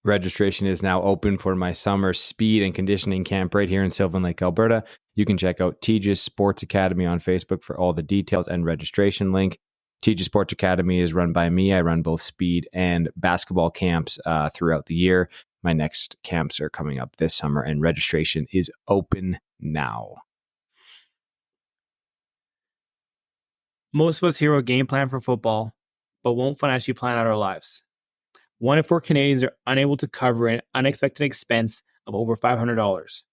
registration is now open for my summer speed and conditioning camp right here in Sylvan Lake, Alberta. You can check out Tejas Sports Academy on Facebook for all the details and registration link. Tejas Sports Academy is run by me. I run both speed and basketball camps throughout the year. My next camps are coming up this summer, and registration is open now. Most of us here will game plan for football, but won't financially plan out our lives. 1 in 4 Canadians are unable to cover an unexpected expense of over $500.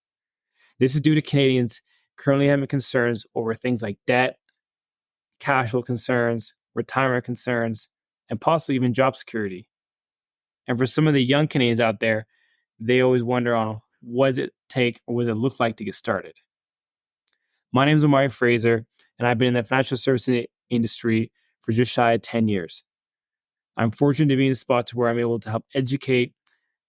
This is due to Canadians currently having concerns over things like debt, cash flow concerns, retirement concerns, and possibly even job security. And for some of the young Canadians out there, they always wonder on what does it take or what does it look like to get started. My name is Omari Fraser, and I've been in the financial services industry for just shy of 10 years. I'm fortunate to be in a spot to where I'm able to help educate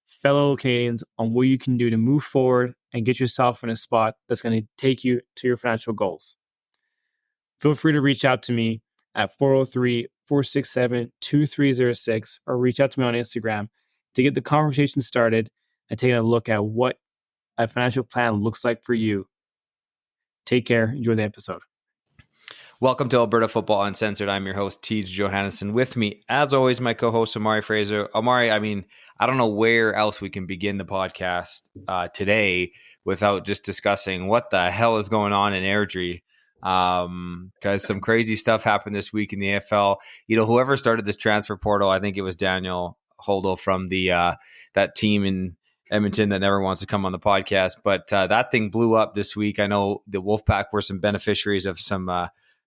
fellow Canadians on what you can do to move forward and get yourself in a spot that's going to take you to your financial goals. Feel free to reach out to me at 403-467-2306 or reach out to me on Instagram to get the conversation started and taking a look at what a financial plan looks like for you. Take care. Enjoy the episode. Welcome to Alberta Football Uncensored. I'm your host, Tej Johannesson. With me, as always, my co-host, Omari Fraser. Omari, I don't know where else we can begin the podcast today without just discussing what the hell is going on in Airdrie. Because some crazy stuff happened this week in the AFL. You know, whoever started this transfer portal, I think it was Daniel Holdel from the that team in Edmonton that never wants to come on the podcast. But that thing blew up this week. I know the Wolfpack were some beneficiaries of some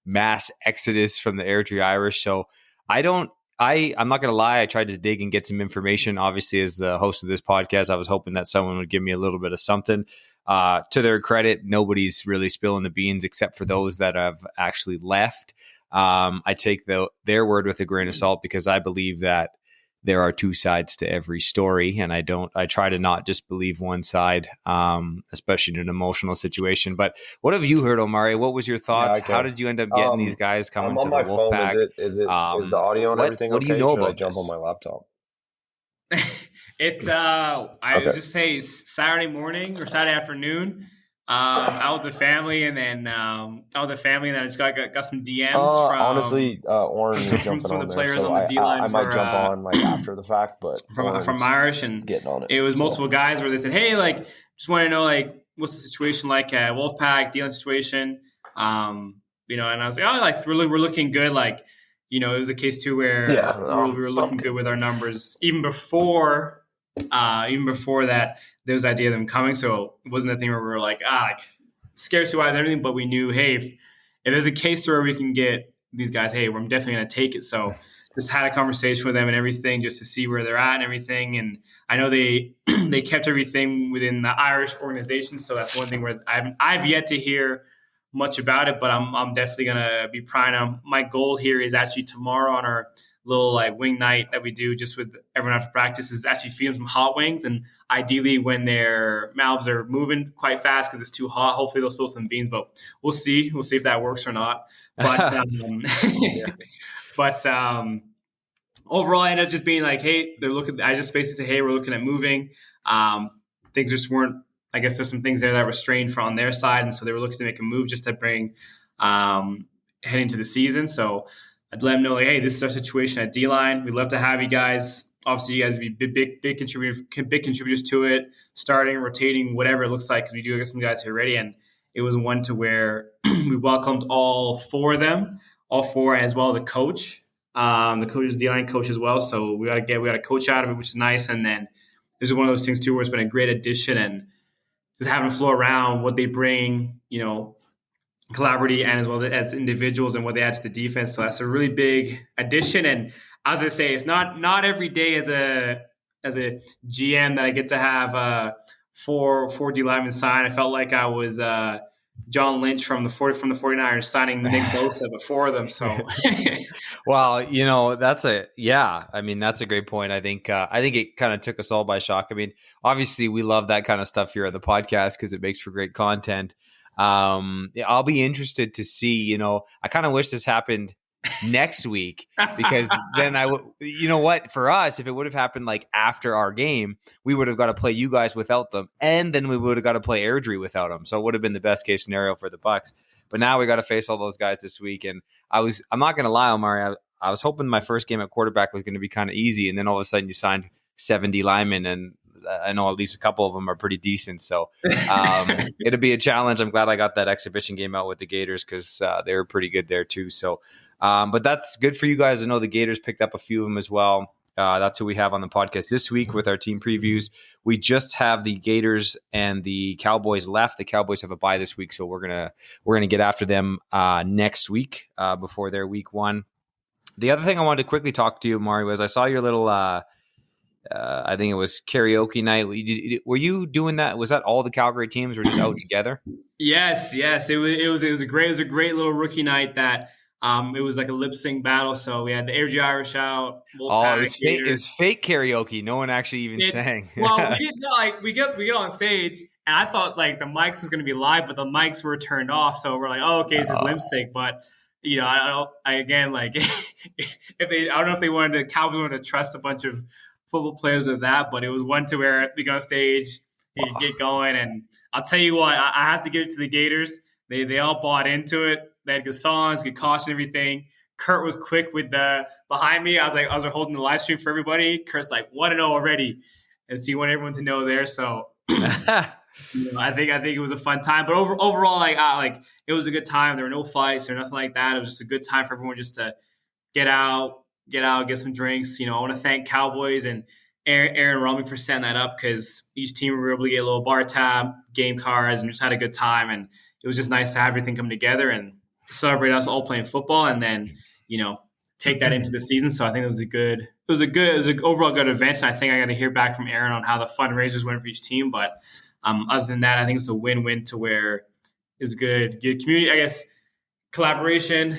mass exodus from the Airdrie Irish. So I'm not going to lie. I tried to dig and get some information. Obviously, as the host of this podcast, I was hoping that someone would give me a little bit of something. To their credit, nobody's really spilling the beans except for those that have actually left. I take their word with a grain of salt because I believe that there are two sides to every story, and I try to not just believe one side, especially in an emotional situation. But what have you heard, Omari? What was your thoughts? How did you end up getting these guys coming to the Wolfpack? Is the audio and everything what okay? Do you know Should about I jump this? on my laptop? I would just say Saturday morning or Saturday afternoon, out with the family, and then I just got some DMs from honestly, Oren is from some of the players so on the D line. I might jump on like after the fact, but from Irish and getting on it. It was multiple guys where they said, "Hey, like, just want to know like what's the situation like at Wolfpack D line situation." And I was like, "Oh, like we're looking good." Like, it was a case too where we were looking good with our numbers even before that. There was the idea of them coming, so it wasn't a thing where we were like scarcity wise and everything. But we knew, hey, if there's a case where we can get these guys, hey, I'm definitely going to take it. So just had a conversation with them and everything, just to see where they're at and everything. And I know they kept everything within the Irish organization, so that's one thing where I've yet to hear much about it, but I'm definitely gonna be prying on. My goal here is actually tomorrow on our little like wing night that we do just with everyone after practice is actually feeding some hot wings, and ideally when their mouths are moving quite fast because it's too hot, hopefully they'll spill some beans, but we'll see if that works or not. But overall I ended up just being like, hey, I just basically say, hey, we're looking at moving. Things just weren't, I guess there's some things there that were strained from their side, and so they were looking to make a move just to bring heading to the season. So I'd let them know, like, hey, this is our situation at D-line. We'd love to have you guys. Obviously, you guys would be big contributors to it, starting, rotating, whatever it looks like, because we do get some guys here ready. And it was one to where we welcomed all four, as well as the coach. The coach is a D-line coach as well. So we got a coach out of it, which is nice. And then this is one of those things, too, where it's been a great addition and just having to flow around what they bring, collaboratively and as well as individuals and what they add to the defense. So that's a really big addition. And as I say, it's not every day as a GM that I get to have four D linemen sign. I felt like I was John Lynch from the 49ers signing Nick Bosa before them. So, well, that's a great point. I think it kind of took us all by shock. I mean, obviously we love that kind of stuff here at the podcast because it makes for great content. I'll be interested to see, I kind of wish this happened next week, because then you know what, for us, if it would have happened like after our game, we would have got to play you guys without them, and then we would have got to play Airdrie without them. So it would have been the best case scenario for the Bucks. But now we got to face all those guys this week, and I'm not going to lie, Omari, I was hoping my first game at quarterback was going to be kind of easy, and then all of a sudden you signed 70 linemen, and I know at least a couple of them are pretty decent. So it'll be a challenge. I'm glad I got that exhibition game out with the Gators, because they were pretty good there too. So, but that's good for you guys. I know the Gators picked up a few of them as well. That's who we have on the podcast this week with our team previews. We just have the Gators and the Cowboys left. The Cowboys have a bye this week, so we're gonna get after them next week before their week 1. The other thing I wanted to quickly talk to you, Mari, was I saw your little I think it was karaoke night. Were you doing that? Was that all the Calgary teams were just out together? Yes. It was a great little rookie night that it was like a lip sync battle. So we had the Airdrie Irish out. It was fake karaoke. No one actually even sang. Well, we get on stage, and I thought like the mics was going to be live, but the mics were turned off. So we're like, oh, okay, it's just lip sync. But you know, I don't know if they wanted to trust a bunch of football players with that, but it was one to where we go on stage, you get going, and I'll tell you what, I have to give it to the Gators. They all bought into it. They had good songs, good caution, everything. Kurt was quick with the behind me. I was holding the live stream for everybody. Kurt's like 1-0 already, and so he wanted everyone to know there. So I think it was a fun time. But overall, like it was a good time. There were no fights or nothing like that. It was just a good time for everyone just to get out, get some drinks. I want to thank Cowboys and Aaron Rummy for setting that up, because each team were able to get a little bar tab, game cards, and just had a good time. And it was just nice to have everything come together and celebrate us all playing football, and then take that into the season. So I think it was an overall good event. And I think I got to hear back from Aaron on how the fundraisers went for each team. But other than that, I think it's a win-win to where it was good community, I guess, collaboration,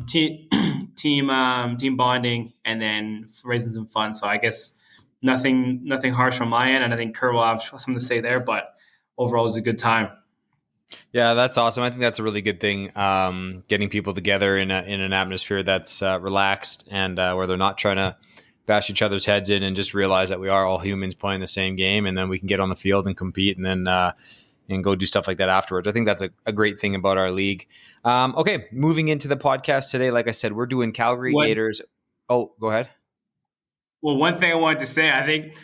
team bonding, and then raising some fun. So I guess nothing harsh on my end, and I think Kurt will have something to say there. But overall, it was a good time. Yeah, that's awesome. I think that's a really good thing. Getting people together in an atmosphere that's relaxed, and where they're not trying to bash each other's heads in, and just realize that we are all humans playing the same game, and then we can get on the field and compete, and then and go do stuff like that afterwards. I think that's a great thing about our league. Okay, moving into the podcast today, like I said, we're doing Calgary Gators. Oh, go ahead. Well, one thing I wanted to say, I think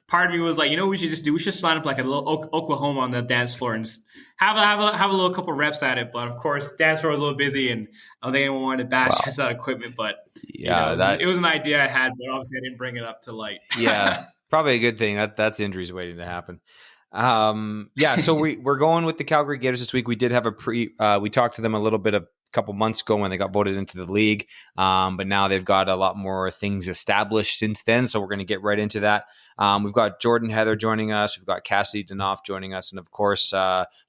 part of me was like, we should just do. We should sign up like a little Oklahoma on the dance floor and just have a little couple reps at it. But of course, dance floor was a little busy, and I don't think anyone wanted to bash us out equipment. But yeah, it was an idea I had, but obviously I didn't bring it up to light. Yeah, probably a good thing. That's injuries waiting to happen. So we're going with the Calgary Gators this week. We did have we talked to them a little bit a couple months ago when they got voted into the league. But now they've got a lot more things established since then. So we're going to get right into that. We've got Jordan Heather joining us. We've got Cassidy Danoff joining us. And of course,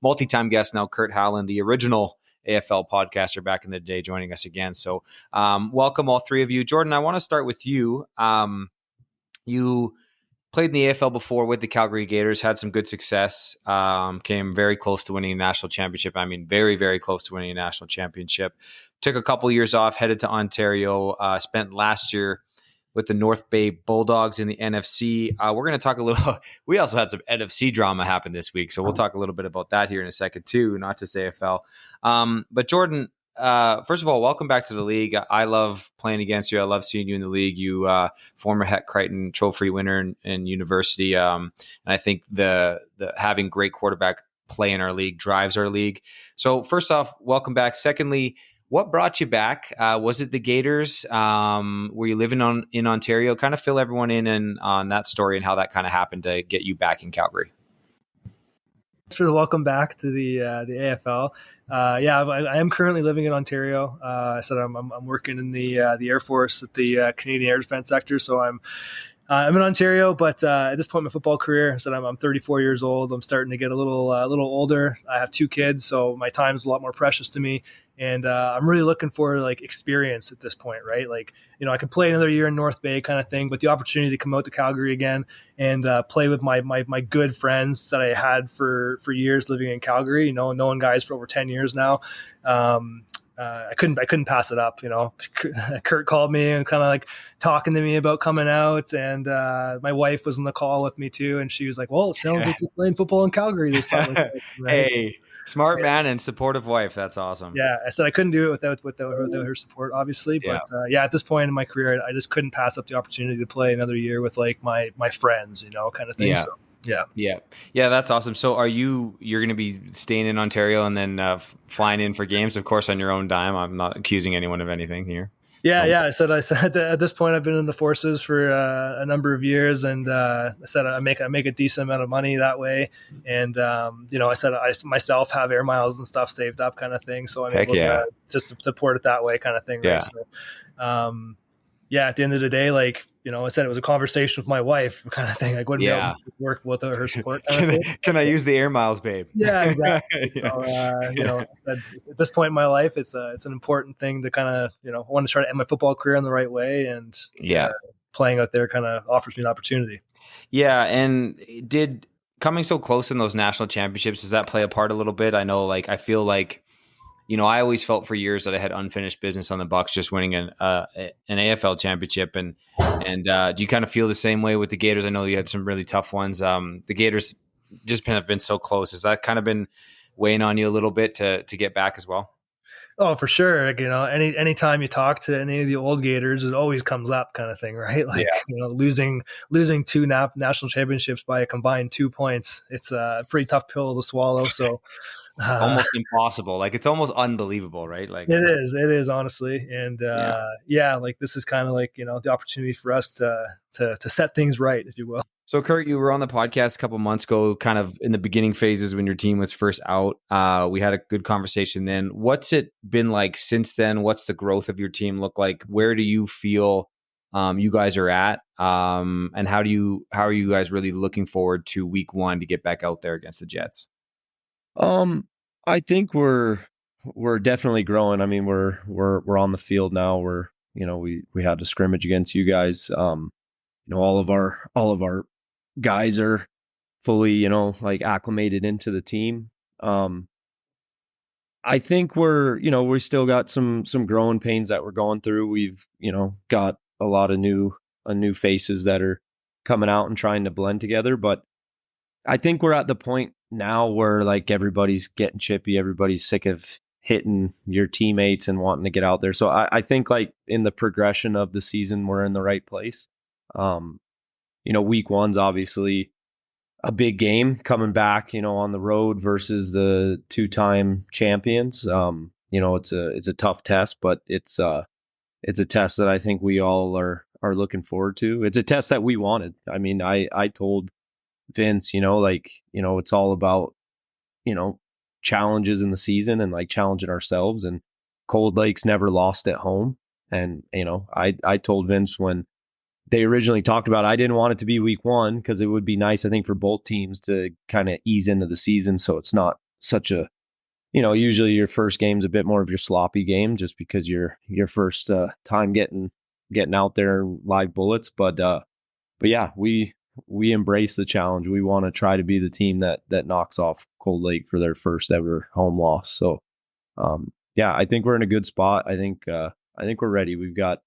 multi-time guest now, Kurt Howland, the original AFL podcaster back in the day, joining us again. So welcome all three of you. Jordan, I want to start with you. You played in the AFL before with the Calgary Gators, had some good success, came very close to winning a national championship. I mean, very, very close to winning a national championship. Took a couple years off, headed to Ontario, spent last year with the North Bay Bulldogs in the NFC. We're going to talk a little – we also had some NFC drama happen this week, so we'll talk a little bit about that here in a second too, not just AFL. But Jordan, first of all, welcome back to the league. I love playing against you. I love seeing you in the league. You former Heck Crichton Trophy winner in university. And I think the having great quarterback play in our league drives our league. So first off, welcome back. Secondly, what brought you back? Was it the Gators? Were you living in Ontario? Kind of fill everyone in on that story and how that kind of happened to get you back in Calgary. Thanks for the welcome back to the AFL. I am currently living in Ontario. I said I'm working in the Air Force at the Canadian Air Defense sector, so I'm in Ontario. But at this point in my football career, I said I'm 34 years old. I'm starting to get a little older. I have 2 kids, so my time is a lot more precious to me. And I'm really looking for experience at this point, right? I could play another year in North Bay kind of thing, but the opportunity to come out to Calgary again and play with my good friends that I had for years living in Calgary, knowing guys for over 10 years now. I couldn't pass it up. Kurt called me and kind of like talking to me about coming out, and my wife was on the call with me too, and she was like, "Well, it sounds like you're playing football in Calgary this summer." Right? Hey, smart man and supportive wife. That's awesome. Yeah, I said I couldn't do it without her support, obviously. But at this point in my career, I just couldn't pass up the opportunity to play another year with like my friends, kind of thing. Yeah. So, yeah. That's awesome. So you're going to be staying in Ontario and then flying in for games, of course, on your own dime. I'm not accusing anyone of anything here. Yeah. I said at this point I've been in the forces for a number of years, and I said I make a decent amount of money that way, and I said I myself have air miles and stuff saved up, kind of thing. So I'm able to just support it that way, kind of thing. Right? So, at the end of the day, like, I said it was a conversation with my wife, kind of thing. I wouldn't be able to work without her support. Can I use the air miles, babe? Yeah, exactly. So, at this point in my life, it's an important thing to kind of, I want to try to end my football career in the right way, and playing out there kind of offers me an opportunity. Yeah, and did coming so close in those national championships, does that play a part a little bit? I know, like, I feel like, I always felt for years that I had unfinished business on the Bucks, just winning an AFL championship. And do you kind of feel the same way with the Gators? I know you had some really tough ones. The Gators just have been so close. Has that kind of been weighing on you a little bit to get back as well? Oh, for sure. Like, anytime you talk to any of the old Gators, it always comes up, kind of thing, right? Like, losing two national championships by a combined 2 points. It's a pretty tough pill to swallow. So it's almost impossible. Like, it's almost unbelievable, right? Like, it is honestly. And like, this is kind of like, the opportunity for us to set things right, if you will. So, Kurt, you were on the podcast a couple months ago, kind of in the beginning phases when your team was first out. We had a good conversation then. What's it been like since then? What's the growth of your team look like? Where do you feel you guys are at? And how are you guys really looking forward to week 1 to get back out there against the Jets? I think we're definitely growing. I mean, we're on the field now. We had a scrimmage against you guys. All of our guys are fully, like, acclimated into the team. I think we still got some growing pains that we're going through. We've, got a lot of new faces that are coming out and trying to blend together. But I think we're at the point now where, like, everybody's getting chippy. Everybody's sick of hitting your teammates and wanting to get out there. So I think, like, in the progression of the season, we're in the right place. Week 1's obviously a big game coming back, on the road versus the 2-time champions. It's a tough test, but it's a test that I think we all are looking forward to. It's a test that we wanted. I mean, I told Vince, it's all about, challenges in the season and, like, challenging ourselves, and Cold Lake's never lost at home. And, I told Vince when they originally talked about it, I didn't want it to be week 1 because it would be nice, I think, for both teams to kind of ease into the season. So it's not such a, usually your first game's a bit more of your sloppy game just because your first time getting out there live bullets. But yeah, we embrace the challenge. We want to try to be the team that knocks off Cold Lake for their first ever home loss. So I think we're in a good spot. I think we're ready. We've got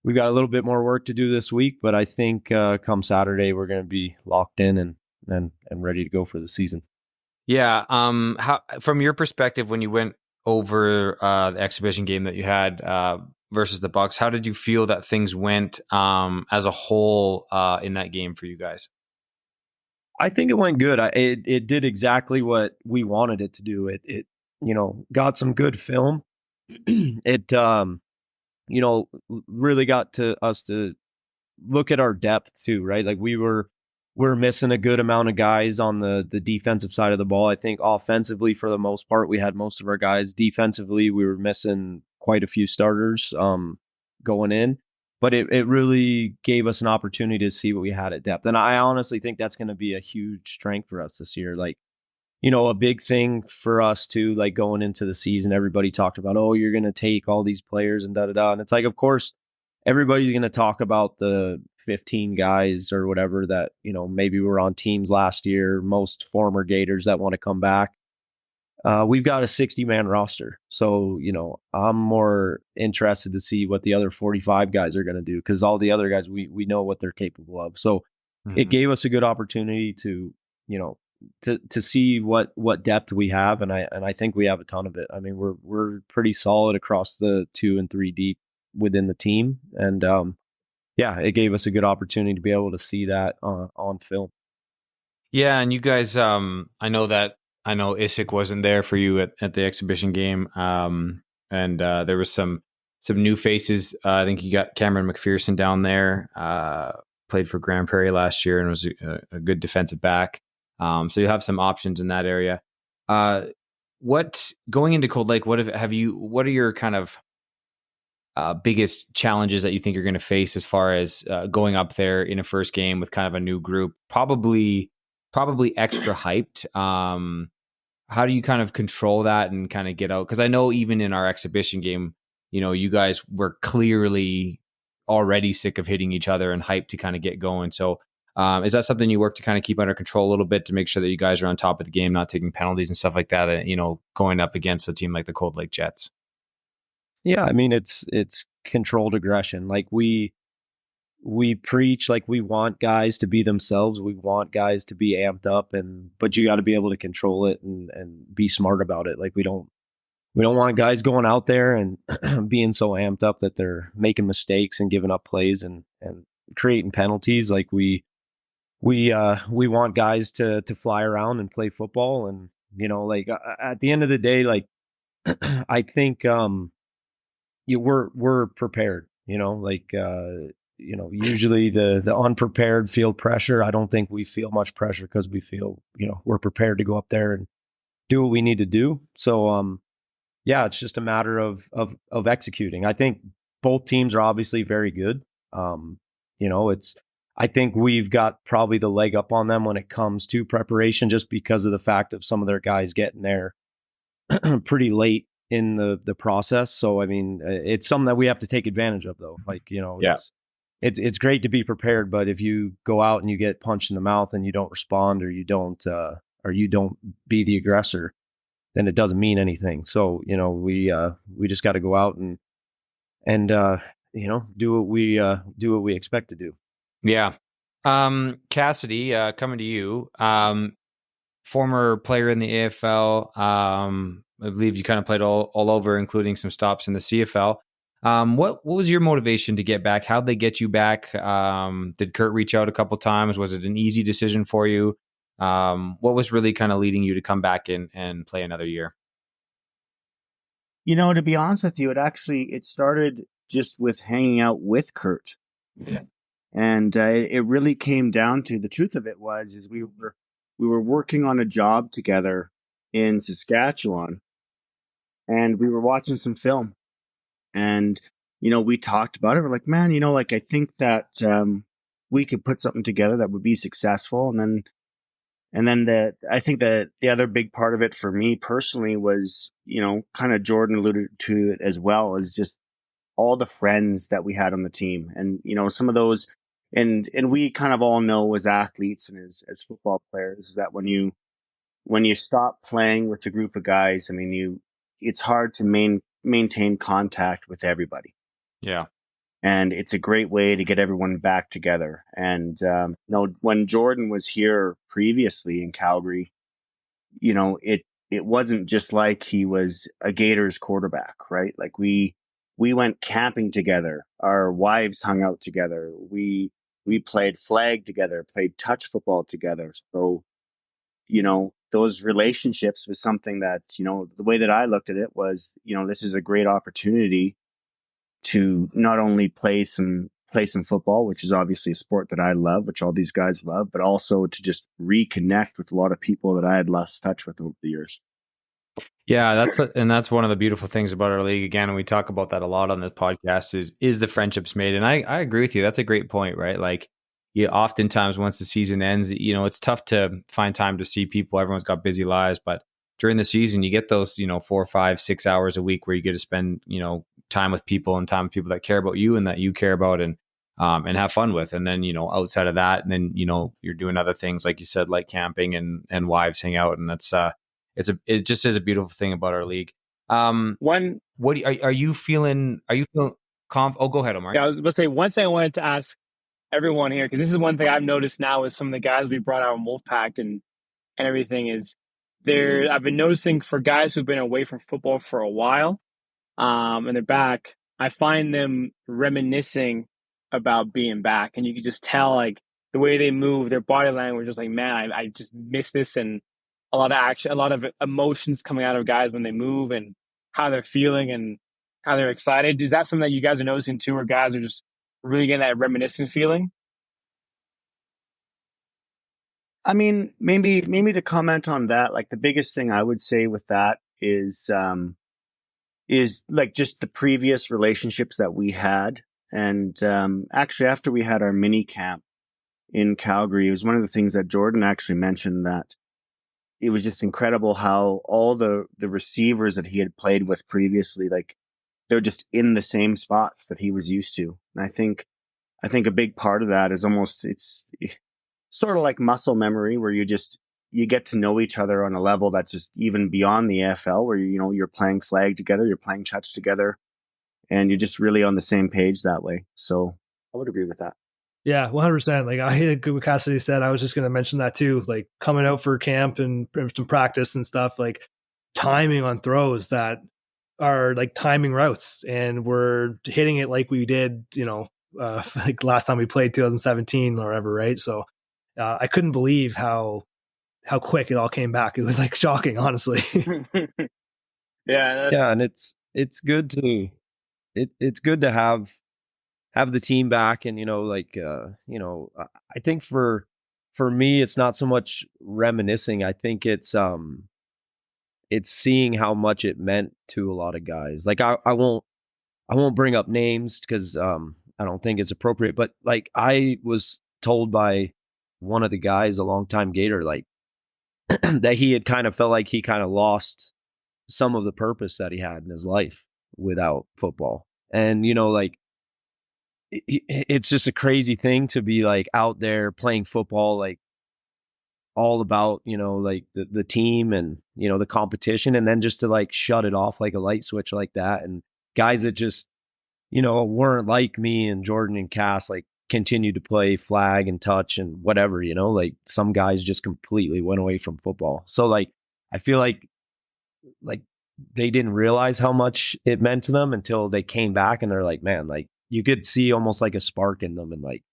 a little bit more work to do this week, but I think come Saturday we're going to be locked in and ready to go for the season. Yeah. How, from your perspective, when you went over the exhibition game that you had versus the Bucks, how did you feel that things went as a whole in that game for you guys? I think it went good. It did exactly what we wanted it to do. It got some good film. It really got to us to look at our depth too, right? Like, we're missing a good amount of guys on the defensive side of the ball. I think offensively, for the most part, we had most of our guys. Defensively, we were missing quite a few starters going in, but it really gave us an opportunity to see what we had at depth. And I honestly think that's going to be a huge strength for us this year. Like, a big thing for us too, like, going into the season, everybody talked about, oh, you're going to take all these players and da-da-da. And it's like, of course, everybody's going to talk about the 15 guys or whatever that, maybe were on teams last year, most former Gators that want to come back. we've got a 60-man roster. So, I'm more interested to see what the other 45 guys are going to do, because all the other guys, we know what they're capable of. So it gave us a good opportunity to, to see what depth we have. And I think we have a ton of it. I mean, we're pretty solid across the 2 and 3 deep within the team. And, it gave us a good opportunity to be able to see that on film. Yeah, and you guys, I know Isaac wasn't there for you at the exhibition game, and there was some new faces. I think you got Cameron McPherson down there, played for Grand Prairie last year and was a good defensive back. So you have some options in that area. What going into Cold Lake? What are your kind of biggest challenges that you think you're going to face as far as going up there in a first game with kind of a new group? Probably extra hyped. How do you kind of control that and kind of get out? Because I know even in our exhibition game, you guys were clearly already sick of hitting each other and hyped to kind of get going. So is that something you work to kind of keep under control a little bit to make sure that you guys are on top of the game, not taking penalties and stuff like that, going up against a team like the Cold Lake Jets? Yeah, I mean, it's controlled aggression. Like we preach, like we want guys to be themselves. We want guys to be amped up, but you got to be able to control it and be smart about it. Like we don't want guys going out there and being so amped up that they're making mistakes and giving up plays and creating penalties. Like we want guys to fly around and play football. And, like at the end of the day, like I think we're prepared, usually the unprepared feel pressure. I don't think we feel much pressure because we feel, we're prepared to go up there and do what we need to do. So, it's just a matter of executing. I think both teams are obviously very good. I think we've got probably the leg up on them when it comes to preparation, just because of the fact of some of their guys getting there pretty late in the process. So, I mean, it's something that we have to take advantage of, though. Like, it's great to be prepared, but if you go out and you get punched in the mouth and you don't respond, or you don't be the aggressor, then it doesn't mean anything. So, we just got to go out and do what we expect to do. Yeah. Cassidy, coming to you, former player in the AFL. I believe you kind of played all over, including some stops in the CFL. What was your motivation to get back? How'd they get you back? Did Kurt reach out a couple times? Was it an easy decision for you? What was really kind of leading you to come back and play another year? To be honest with you, it started just with hanging out with Kurt. Yeah. And it really came down to, the truth of it is we were working on a job together in Saskatchewan, and we were watching some film, and we talked about it. We're like, man, I think that we could put something together that would be successful. And then I think that the other big part of it for me personally was, kind of Jordan alluded to it as well, is just all the friends that we had on the team. And, some of those, and we kind of all know as athletes and as football players, that when you stop playing with a group of guys, I mean, it's hard to maintain contact with everybody. Yeah. And it's a great way to get everyone back together. And, when Jordan was here previously in Calgary, it wasn't just like he was a Gators quarterback, right? Like we went camping together. Our wives hung out together. We played flag together, played touch football together. So, those relationships was something that, the way that I looked at it was, this is a great opportunity to not only play some football, which is obviously a sport that I love, which all these guys love, but also to just reconnect with a lot of people that I had lost touch with over the years. Yeah, that's one of the beautiful things about our league. Again, and we talk about that a lot on this podcast, is the friendships made. And I agree with you. That's a great point, right? Like, oftentimes once the season ends, it's tough to find time to see people. Everyone's got busy lives, but during the season, you get those, 4, 5, 6 hours a week where you get to spend, time with people and time with people that care about you and that you care about and have fun with. And then, outside of that, and then, you're doing other things, like you said, like camping and wives hang out. And it just is a beautiful thing about our league. One, What are you feeling? Are you feeling Oh, go ahead, Omar. yeah, I was going to say one thing I wanted to ask everyone here, because this is one thing I've noticed now with some of the guys we brought out in Wolfpack and everything is there. I've been noticing for guys who've been away from football for a while, and they're back, I find them reminiscing about being back. And you can just tell, like, the way they move, their body language is like, man, I just miss this. And a lot of action, a lot of emotions coming out of guys when they move and how they're feeling and how they're excited. Is that something that you guys are noticing too, where guys are just really getting that reminiscent feeling? I mean, maybe to comment on that, like the biggest thing I would say with that is like just the previous relationships that we had. And actually, after we had our mini camp in Calgary, it was one of the things that Jordan actually mentioned, that it was just incredible how all the receivers that he had played with previously, like they're just in the same spots that he was used to. And I think a big part of that is it's sort of like muscle memory, where you get to know each other on a level that's just even beyond the AFL, where you're playing flag together, you're playing touch together, and you're just really on the same page that way. So I would agree with that. Yeah, 100%. Like I hated what Cassidy said. I was just going to mention that too. Like coming out for camp and some practice and stuff, like timing on throws that are like timing routes, and we're hitting it like we did, like last time we played 2017 or whatever, right? So I couldn't believe how quick it all came back. It was like shocking, honestly. Yeah, and it's good to it's good to have the team back. And I think for me, it's not so much reminiscing. I think it's seeing how much it meant to a lot of guys. Like I won't bring up names because I don't think it's appropriate, but like I was told by one of the guys, a longtime Gator, like that he had kind of felt like he kind of lost some of the purpose that he had in his life without football. And like it's just a crazy thing to be like out there playing football, like all about like the team and the competition, and then just to like shut it off like a light switch like that. And guys that just weren't like me and Jordan and Cass, like continued to play flag and touch and whatever, like some guys just completely went away from football. So like I feel like they didn't realize how much it meant to them until they came back, and they're like, man, like you could see almost like a spark in them, and like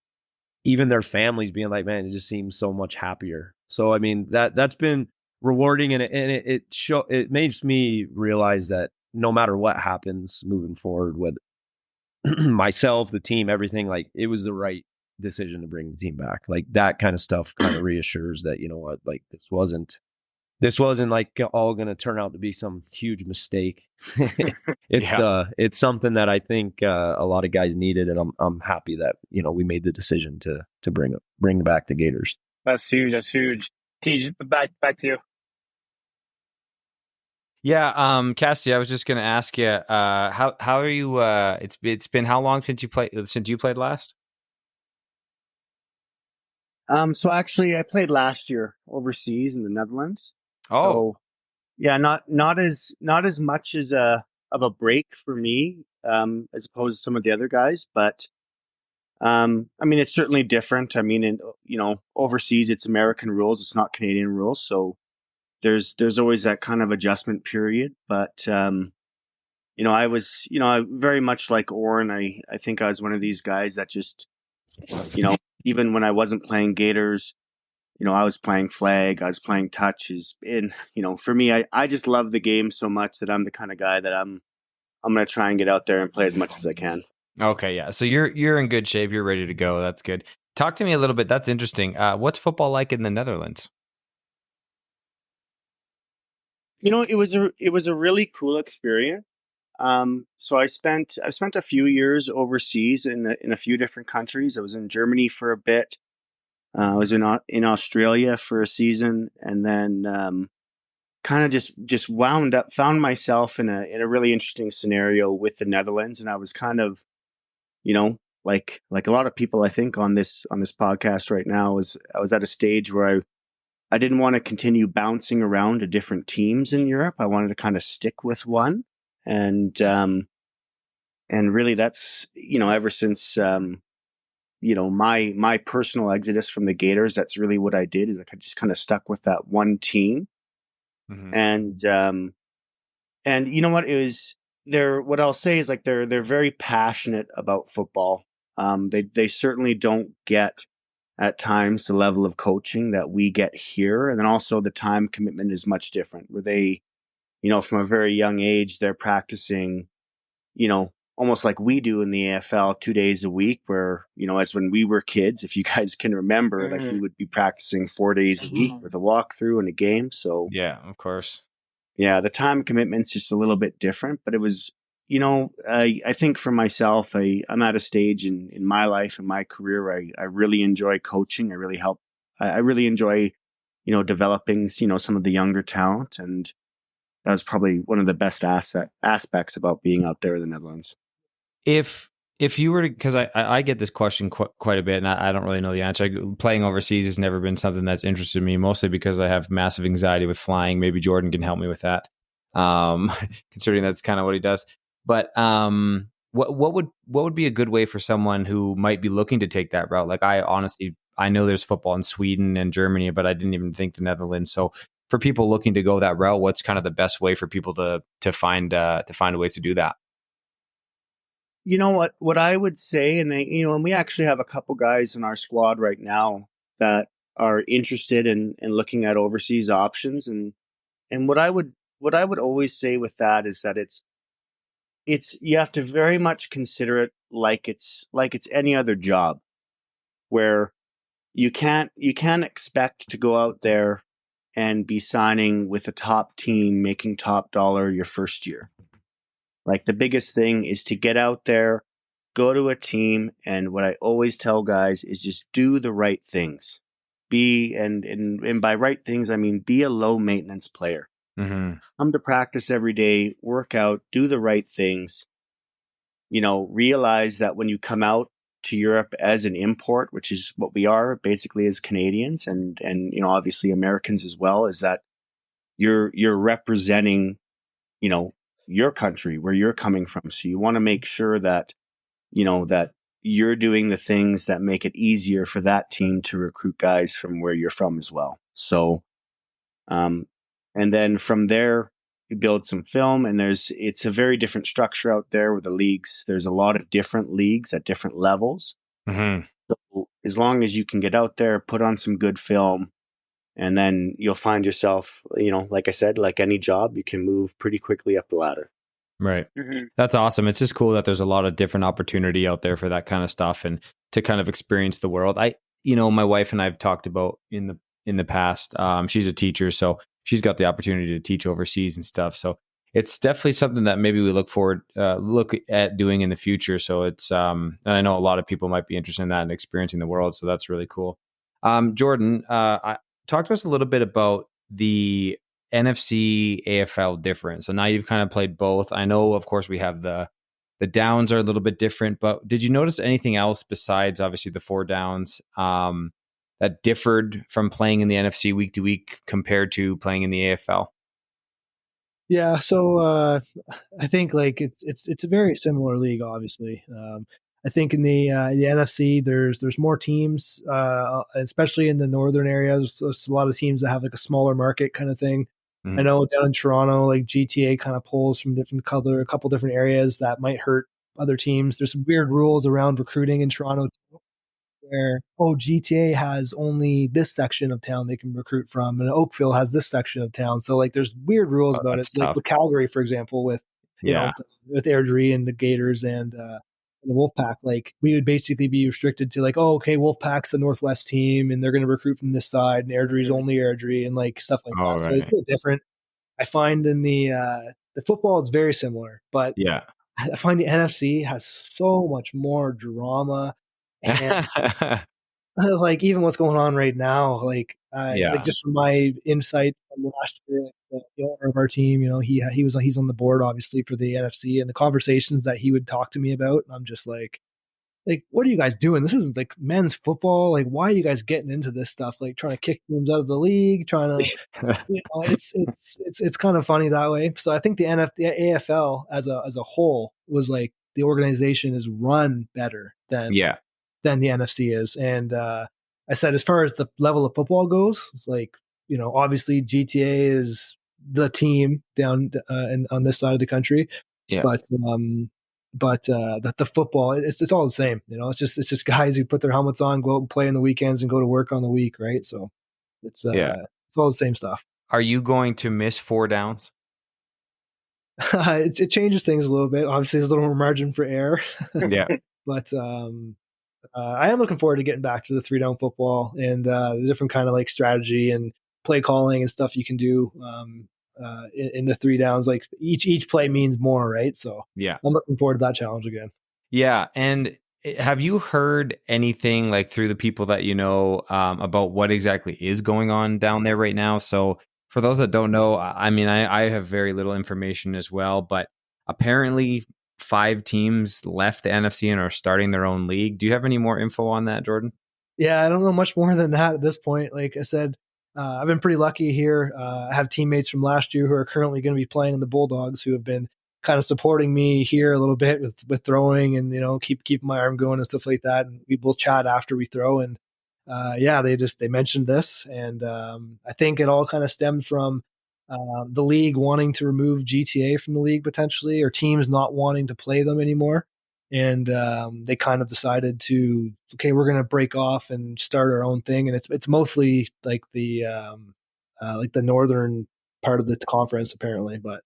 even their families being like, man, it just seems so much happier. So I mean that's been rewarding, and it makes me realize that no matter what happens moving forward with myself, the team, everything, like it was the right decision to bring the team back. Like that kind of stuff kind of reassures that what, like this wasn't like all going to turn out to be some huge mistake. It's something that I think a lot of guys needed, and I'm happy that we made the decision to bring back the Gators. That's huge. Tej, back to you. Yeah, Cassie, I was just going to ask you, how are you? It's been how long since you played last? So actually, I played last year overseas in the Netherlands. Oh, so, yeah, not as much as of a break for me, as opposed to some of the other guys, but I mean, it's certainly different. I mean, overseas, it's American rules, it's not Canadian rules, so there's always that kind of adjustment period. But I was, very much like Oren. I think I was one of these guys that just, even when I wasn't playing Gators, I was playing flag, I was playing touches. And, for me, I just love the game so much that I'm the kind of guy that I'm going to try and get out there and play as much as I can. Okay, yeah. So you're in good shape. You're ready to go. That's good. Talk to me a little bit. That's interesting. What's football like in the Netherlands? It was a really cool experience. So I spent a few years overseas in a few different countries. I was in Germany for a bit. I was in Australia for a season, and then kind of just found myself in a really interesting scenario with the Netherlands, and I was kind of, like a lot of people I think on this podcast right now, I was at a stage where I didn't want to continue bouncing around to different teams in Europe. I wanted to kind of stick with one. And really that's, ever since, my personal exodus from the Gators, that's really what I did, is like I just kind of stuck with that one team. Mm-hmm. And you know what, what I'll say is like they're very passionate about football. They certainly don't get at times the level of coaching that we get here. And then also the time commitment is much different, where they, from a very young age, they're practicing, almost like we do in the AFL 2 days a week, where, as when we were kids, if you guys can remember, like we would be practicing 4 days a week with a walkthrough and a game. So Yeah, of course. yeah, the time commitment's just a little bit different, but it was, I think for myself, I'm at a stage in my life and my career where I really enjoy coaching. I really enjoy, developing, some of the younger talent. And that was probably one of the best aspects about being out there in the Netherlands. If you were to, because I get this question quite a bit, and I don't really know the answer. Playing overseas has never been something that's interested me, mostly because I have massive anxiety with flying. Maybe Jordan can help me with that, considering that's kind of what he does. But what would be a good way for someone who might be looking to take that route? Like, I know there's football in Sweden and Germany, but I didn't even think the Netherlands. So for people looking to go that route, what's kind of the best way for people to find ways to do that? You know what I would say, and and we actually have a couple guys in our squad right now that are interested in looking at overseas options. And what I would always say with that is that it's you have to very much consider it like it's any other job, where you can't expect to go out there and be signing with a top team making top dollar your first year. Like, the biggest thing is to get out there, go to a team, and what I always tell guys is just do the right things. And by right things, I mean be a low maintenance player. Mm-hmm. Come to practice every day, work out, do the right things. Realize that when you come out to Europe as an import, which is what we are basically as Canadians, and obviously Americans as well, is that you're representing, your country, where you're coming from. So you want to make sure that, that you're doing the things that make it easier for that team to recruit guys from where you're from as well. So, and then from there, you build some film, and it's a very different structure out there with the leagues. There's a lot of different leagues at different levels. Mm-hmm. So as long as you can get out there, put on some good film, and then you'll find yourself, like I said, like any job, you can move pretty quickly up the ladder. Right. Mm-hmm. That's awesome. It's just cool that there's a lot of different opportunity out there for that kind of stuff and to kind of experience the world. My wife and I've talked about in the past. She's a teacher, so she's got the opportunity to teach overseas and stuff. So it's definitely something that maybe we look at doing in the future. So it's, and I know a lot of people might be interested in that and experiencing the world. So that's really cool. Jordan, talk to us a little bit about the NFC AFL difference. So now you've kind of played both. I know, of course, we have the downs are a little bit different, but did you notice anything else besides obviously the 4 downs that differed from playing in the NFC week to week compared to playing in the AFL? Yeah, so I think like it's a very similar league, obviously. I think in the NFC, there's more teams, especially in the northern areas. There's a lot of teams that have like a smaller market kind of thing. Mm-hmm. I know down in Toronto, like GTA kind of pulls from a couple different areas that might hurt other teams. There's some weird rules around recruiting in Toronto, where GTA has only this section of town they can recruit from, and Oakville has this section of town. So like there's weird rules about it. Like with Calgary, for example, with with Airdrie and the Gators and the Wolfpack, like we would basically be restricted to like, oh, okay, Wolfpack's the Northwest team, and they're going to recruit from this side, and Airdrie's only Airdrie, and like stuff like that. Right. So it's a little different. I find in the football, it's very similar, but yeah, I find the NFC has so much more drama. And like even what's going on right now, like just from my insight from last year, like the owner of our team, he's on the board obviously for the NFC, and the conversations that he would talk to me about, I'm just like, like, what are you guys doing? This isn't like men's football. Like, why are you guys getting into this stuff? Like, trying to kick teams out of the league, trying to, it's kind of funny that way. So I think the AFL as a whole was like the organization is run better than the NFC is. And I said, as far as the level of football goes, like, obviously GTA is the team down on this side of the country, but the football, it's all the same. It's just guys who put their helmets on, go out and play on the weekends, and go to work on the week, right? So it's all the same stuff. Are you going to miss 4 downs? It changes things a little bit. Obviously, there's a little more margin for error. Yeah. But I am looking forward to getting back to the 3-down football and the different kind of like strategy and play calling and stuff you can do in the 3 downs. Like each play means more, right? So yeah, I'm looking forward to that challenge again. Yeah, and have you heard anything like through the people that about what exactly is going on down there right now? So for those that don't know, I mean, I have very little information as well, but apparently 5 teams left the NFC and are starting their own league. Do you have any more info on that, Jordan? Yeah, I don't know much more than that at this point. Like I said, I've been pretty lucky here. I have teammates from last year who are currently going to be playing in the Bulldogs who have been kind of supporting me here a little bit with throwing and, keep my arm going and stuff like that. And we will chat after we throw. And they mentioned this. And I think it all kind of stemmed from the league wanting to remove GTA from the league potentially, or teams not wanting to play them anymore. And they kind of decided to, okay, we're going to break off and start our own thing. And it's mostly like the northern part of the conference apparently, but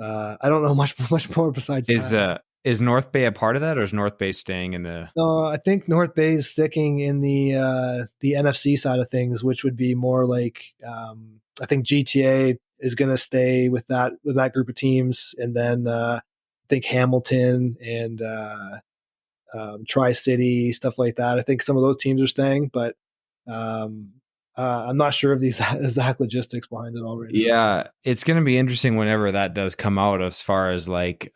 I don't know much more besides that. Is North Bay a part of that, or is North Bay staying in the? No, I think North Bay is sticking in the NFC side of things, which would be more like I think GTA is going to stay with that group of teams, and then I think Hamilton and Tri-City, stuff like that. I think some of those teams are staying, but I'm not sure of the exact logistics behind it all right now. Yeah, it's going to be interesting whenever that does come out, as far as like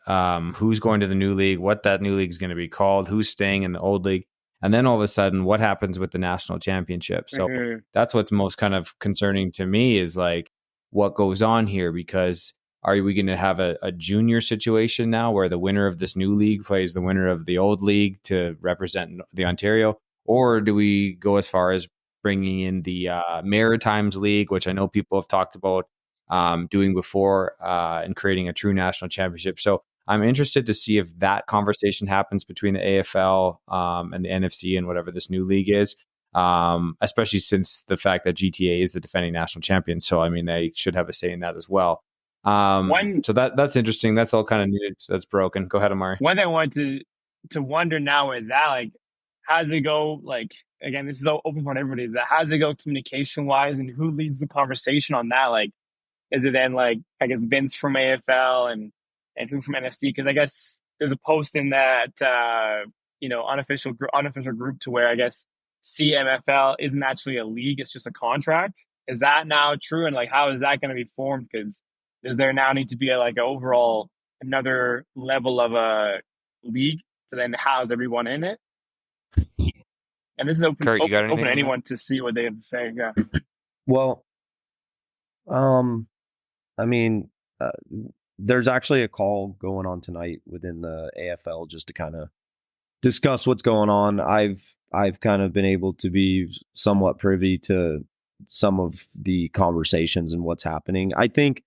who's going to the new league, what that new league is going to be called, who's staying in the old league, and then all of a sudden what happens with the national championship. So that's what's most kind of concerning to me, is like what goes on here, because are we going to have a junior situation now where the winner of this new league plays the winner of the old league to represent the Ontario, or do we go as far as bringing in the Maritimes League, which I know people have talked about doing before, and creating a true national championship? So I'm interested to see if that conversation happens between the AFL and the NFC and whatever this new league is, especially since the fact that GTA is the defending national champion. So, I mean, they should have a say in that as well. So that's interesting. That's all kind of news that's broken. Go ahead, Amari. One thing I wanted to wonder now with that, like, how does it go? Like, again, this is open for everybody. Is that how does it go communication wise, and who leads the conversation on that? Like, is it then like, I guess, Vince from AFL and who from NFC? Because I guess there's a post in that unofficial group to where I guess CMFL isn't actually a league; it's just a contract. Is that now true? And like, how is that going to be formed? Because does there now need to be overall another level of a league to then house everyone in it? And this is open to anyone to see what they have to say. Yeah. Well, I mean, there's actually a call going on tonight within the AFL just to kind of discuss what's going on. I've kind of been able to be somewhat privy to some of the conversations and what's happening. I think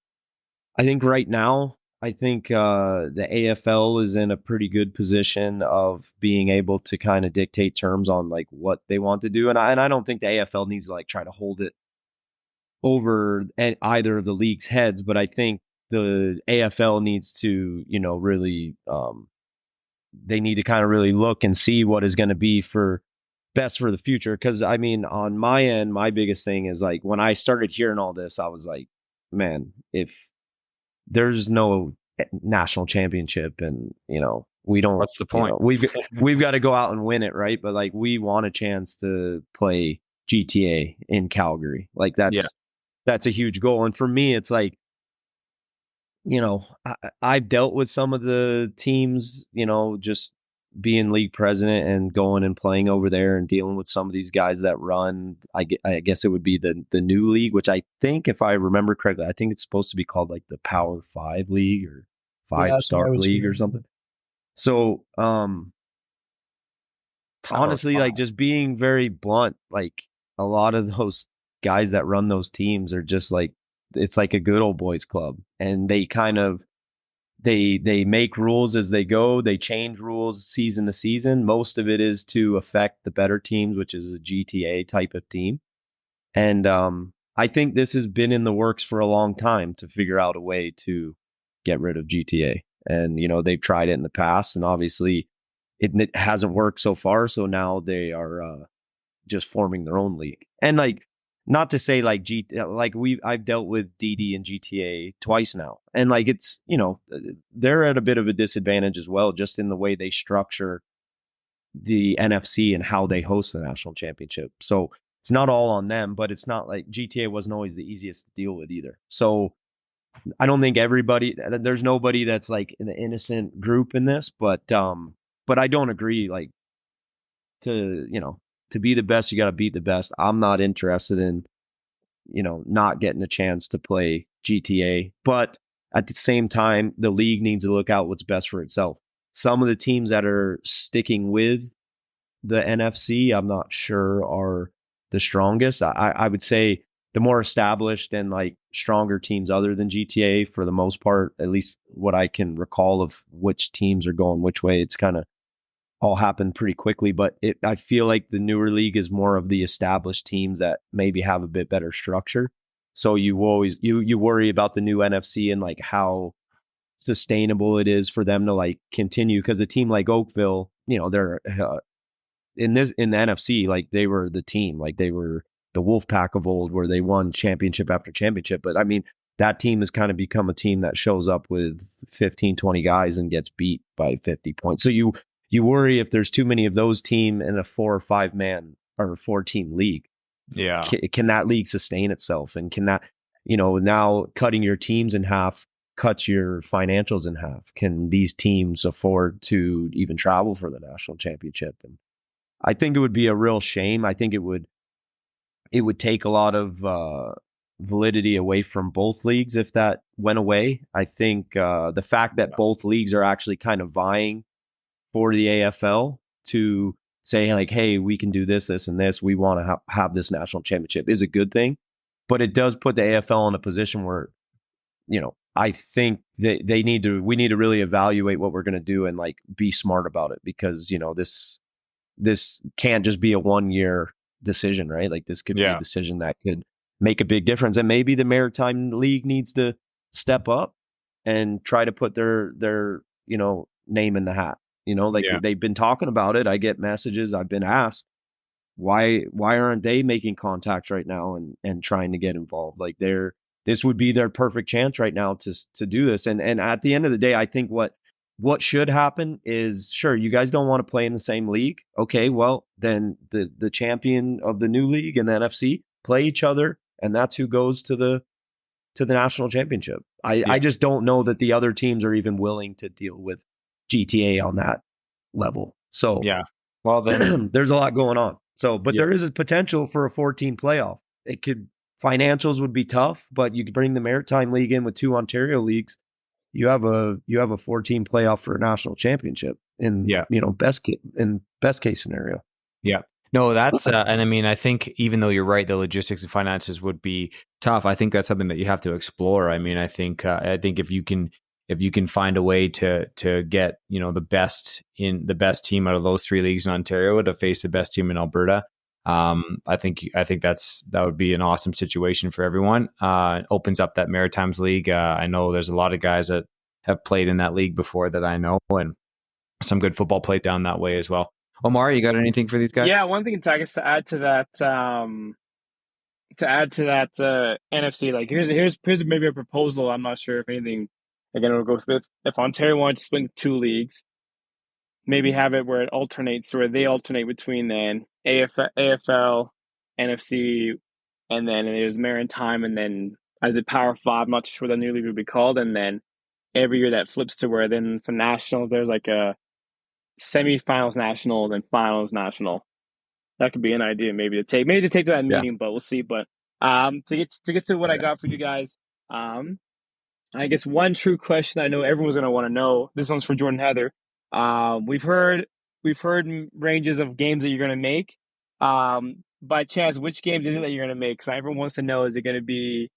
right now, the AFL is in a pretty good position of being able to kind of dictate terms on like what they want to do. And I don't think the AFL needs to like try to hold it over either of the league's heads, but I think the AFL needs to, really, they need to kind of really look and see what is going to be best for the future. Cause I mean, on my end, my biggest thing is like, when I started hearing all this, I was like, man, if there's no national championship and, we don't, what's the point? We've got to go out and win it. Right. But like, we want a chance to play GTA in Calgary. Like that's a huge goal. And for me, it's like, I've dealt with some of the teams, just being league president and going and playing over there and dealing with some of these guys that run, I guess it would be the new league, which I think, if I remember correctly, I think it's supposed to be called like the Power 5 League or Yeah, that's what I 5-star was league or hearing. something. So, honestly, Power like, just being very blunt, like, a lot of those guys that run those teams are just like, it's like a good old boys club, and they kind of they make rules as they go. They change rules season to season. Most of it is to affect the better teams, which is a GTA type of team. And I think this has been in the works for a long time to figure out a way to get rid of GTA. And, they've tried it in the past, and obviously it hasn't worked so far. So now they are just forming their own league. And, like, not to say like I've dealt with DD and GTA twice now, and, like, it's, they're at a bit of a disadvantage as well, just in the way they structure the NFC and how they host the national championship. So it's not all on them, but it's not like GTA wasn't always the easiest to deal with either. So I don't think there's nobody that's like an innocent group in this, but I don't agree, like, to be the best, you got to beat the best. I'm not interested in, not getting a chance to play GTA, but at the same time, the league needs to look out what's best for itself. Some of the teams that are sticking with the NFC, I'm not sure are the strongest. I would say the more established and, like, stronger teams other than GTA, for the most part, at least what I can recall of which teams are going which way, it's kind of all happened pretty quickly. But I feel like the newer league is more of the established teams that maybe have a bit better structure. So you always you worry about the new NFC and, like, how sustainable it is for them to, like, continue, because a team like Oakville, they're in the NFC, like, they were the team, like, they were the Wolf Pack of old, where they won championship after championship. But I mean, that team has kind of become a team that shows up with 15, 20 guys and gets beat by 50 points. So you worry if there's too many of those team in a 4 or 5 man or 4-team league. Yeah. Can that league sustain itself? And can that, now cutting your teams in half cuts your financials in half? Can these teams afford to even travel for the national championship? And I think it would be a real shame. I think it would take a lot of validity away from both leagues if that went away. I think the fact that both leagues are actually kind of vying for the AFL to say, like, hey, we can do this, this, and this, we want to have this national championship, is a good thing. But it does put the AFL in a position where, I think that we need to really evaluate what we're going to do and, like, be smart about it, because, this can't just be a 1-year decision, right? Like, this could be a decision that could make a big difference. And maybe the Maritime League needs to step up and try to put their name in the hat. They've been talking about it. I get messages. I've been asked, why aren't they making contacts right now and trying to get involved? Like, this would be their perfect chance right now to do this. And at the end of the day, I think what should happen is, sure, you guys don't want to play in the same league. Okay, well, then the champion of the new league and the NFC play each other, and that's who goes to the national championship. I just don't know that the other teams are even willing to deal with GTA on that level. So Yeah. Well, then there's a lot going on. So, but there is a potential for a 14 playoff. Financials would be tough, but you could bring the Maritime League in with 2 Ontario leagues. You have a 14 playoff for a national championship in best case scenario. Yeah. No, that's and I mean, I think even though you're right, the logistics and finances would be tough. I think that's something that you have to explore. I mean, I think if you can find a way to get the best team out of those 3 leagues in Ontario to face the best team in Alberta, I think that would be an awesome situation for everyone. It opens up that Maritimes League. I know there's a lot of guys that have played in that league before that I know, and some good football played down that way as well. Omar, you got anything for these guys? Yeah, one thing I guess to add to that NFC, like, here's maybe a proposal. I'm not sure if anything again will go with. If Ontario wants to split 2 leagues, maybe have it where it alternates, where they alternate between then AFL, NFC, and then there's Maritime, and then as a Power 5, I'm not sure what the new league would be called, and then every year that flips to where then for national there's like a semifinals national, then finals national. That could be an idea, maybe to take to that Yeah. meeting, but we'll see. But to get to what I got for you guys, I guess one true question I know everyone's going to want to know. This one's for Jordan Heather. We've heard ranges of games that you're going to make. By chance, which game is it that you're going to make? Because everyone wants to know: is it going to be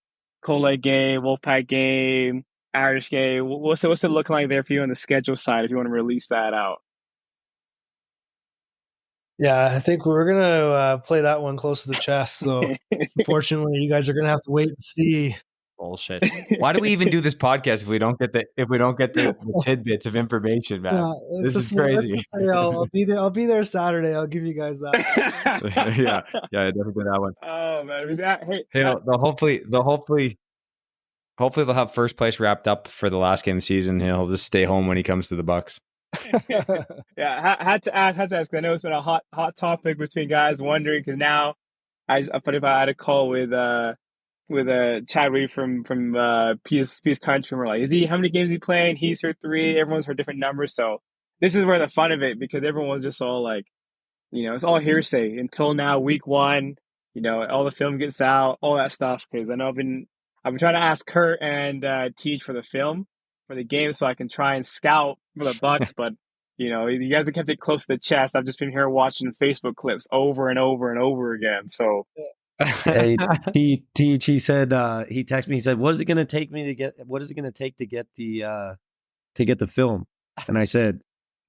Cold Lake game, Wolfpack game, Irish game? What's it looking like there for you on the schedule side? If you want to release that out. Yeah, I think we're gonna play that one close to the chest. So unfortunately, you guys are gonna have to wait and see. Bullshit. Why do we even do this podcast if we don't get the tidbits of information, man? This is crazy. Let's just say I'll be there. I'll be there Saturday. I'll give you guys that. yeah, definitely that one. Oh man, hey, hopefully they'll have first place wrapped up for the last game of the season. He'll just stay home when he comes to the Bucks. Yeah, had to ask. I know it's been a hot topic between guys wondering because now I had a call with Chad Reed from Peace Country. And we're like, how many games is he playing? He's heard 3. Everyone's heard different numbers. So this is where the fun of it, because everyone's just all like, it's all hearsay until now. Week 1, all the film gets out, all that stuff. Because I know I've been trying to ask Kurt and Teach for the film for the game, so I can try and scout for the Bucks. But you guys have kept it close to the chest. I've just been here watching Facebook clips over and over and over again. So. Hey, Teach, he said, he texted me, he said, what is it going to take to get the film? And I said,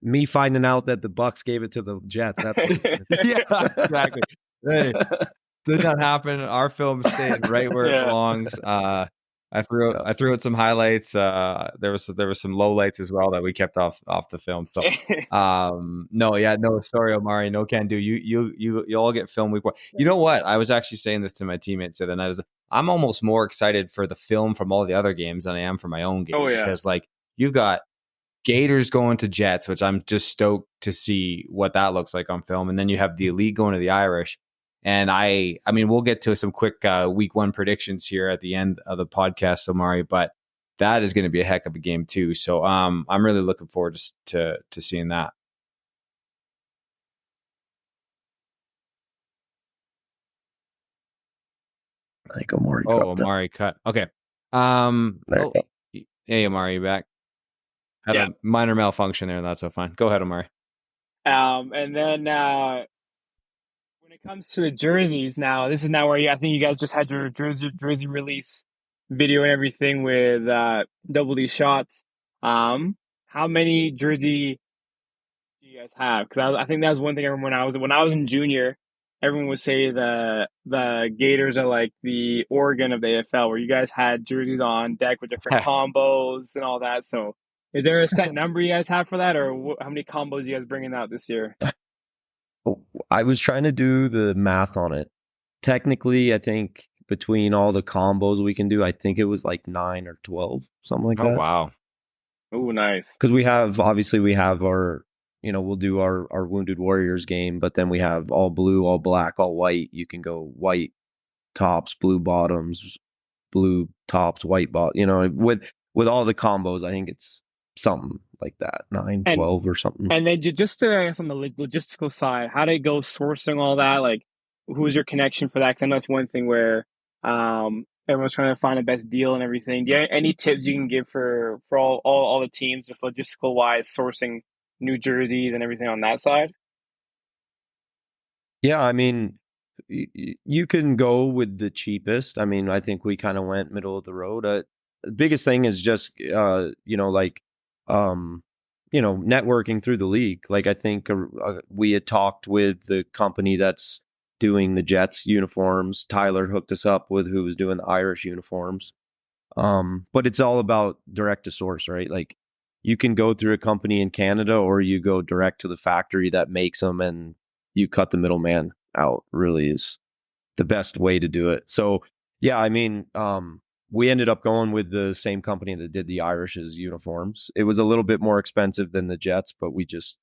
me finding out that the Bucks gave it to the Jets. Yeah, exactly. Hey, did not happen. Our film stayed right where it belongs. I threw out some highlights. There was some lowlights as well that we kept off the film. So no sorry, Omari, no can do. You all get film week 1. You know what? I was actually saying this to my teammates the other night. I'm almost more excited for the film from all the other games than I am for my own game. Oh yeah, because like you got Gators going to Jets, which I'm just stoked to see what that looks like on film, and then you have the Elite going to the Irish. And I mean, we'll get to some quick week 1 predictions here at the end of the podcast, Omari, but that is going to be a heck of a game too. So I'm really looking forward to seeing that. I think Omari. Omari cut. Okay. Hey, Omari, you back? Had a minor malfunction there, and that's so fine. Go ahead, Omari. And then when it comes to the jerseys, now this is now where I think you guys just had your jersey release video and everything with Double D Shots. How many jersey do you guys have? Because I think that was one thing. When I was in junior, everyone would say the Gators are like the Oregon of the AFL, where you guys had jerseys on deck with different combos and all that. So, is there a set number you guys have for that, or how many combos you guys bringing out this year? I was trying to do the math on it. Technically, I think between all the combos we can do, I think it was like 9 or 12, something like that. Oh, wow. Oh, nice. Because we have our, we'll do our Wounded Warriors game, but then we have all blue, all black, all white. You can go white tops, blue bottoms, blue tops, white bottom, with all the combos, I think it's something like that, 9, 12 or something. And then just to, I guess, on the logistical side, how did it go sourcing all that? Like, who's your connection for that? Because I know it's one thing where everyone's trying to find the best deal and everything. Do you have any tips you can give for all the teams, just logistical wise, sourcing new jerseys and everything on that side? Yeah, I mean, you can go with the cheapest. I mean, I think we kind of went middle of the road. The biggest thing is just networking through the league. Like, I think we had talked with the company that's doing the Jets uniforms. Tyler hooked us up with who was doing the Irish uniforms. But it's all about direct to source, right? Like, you can go through a company in Canada, or you go direct to the factory that makes them, and you cut the middleman out. Really is the best way to do it. So yeah, I mean, we ended up going with the same company that did the Irish's uniforms. It was a little bit more expensive than the Jets, but we just,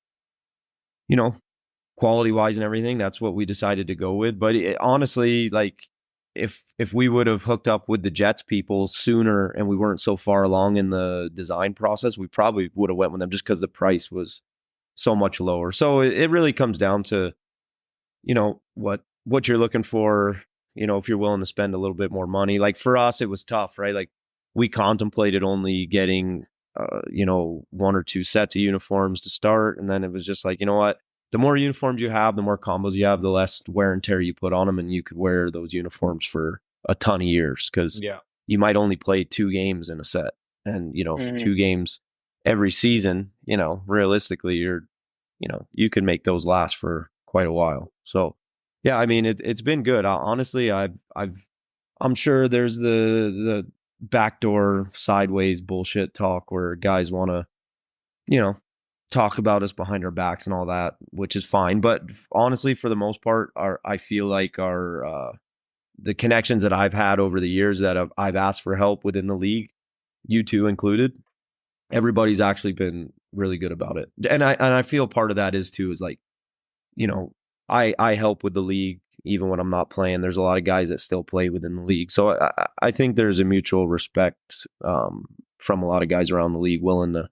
quality wise and everything, that's what we decided to go with. But honestly, like, if we would have hooked up with the Jets people sooner and we weren't so far along in the design process, we probably would have went with them, just because the price was so much lower. So it really comes down to, what you're looking for, if you're willing to spend a little bit more money. Like for us, it was tough, right? Like we contemplated only getting, one or two sets of uniforms to start. And then it was just like, you know what? The more uniforms you have, the more combos you have, the less wear and tear you put on them. And you could wear those uniforms for a ton of years because you might only play 2 games in a set. And, 2 games every season, realistically, you can make those last for quite a while. So, yeah, I mean, it's been good. Honestly, I'm sure there's the backdoor sideways bullshit talk where guys want to, talk about us behind our backs and all that, which is fine. But honestly, for the most part, I feel like the connections that I've had over the years that I've asked for help within the league, you two included, everybody's actually been really good about it. And I feel part of that is like, I help with the league even when I'm not playing. There's a lot of guys that still play within the league. So I think there's a mutual respect from a lot of guys around the league willing to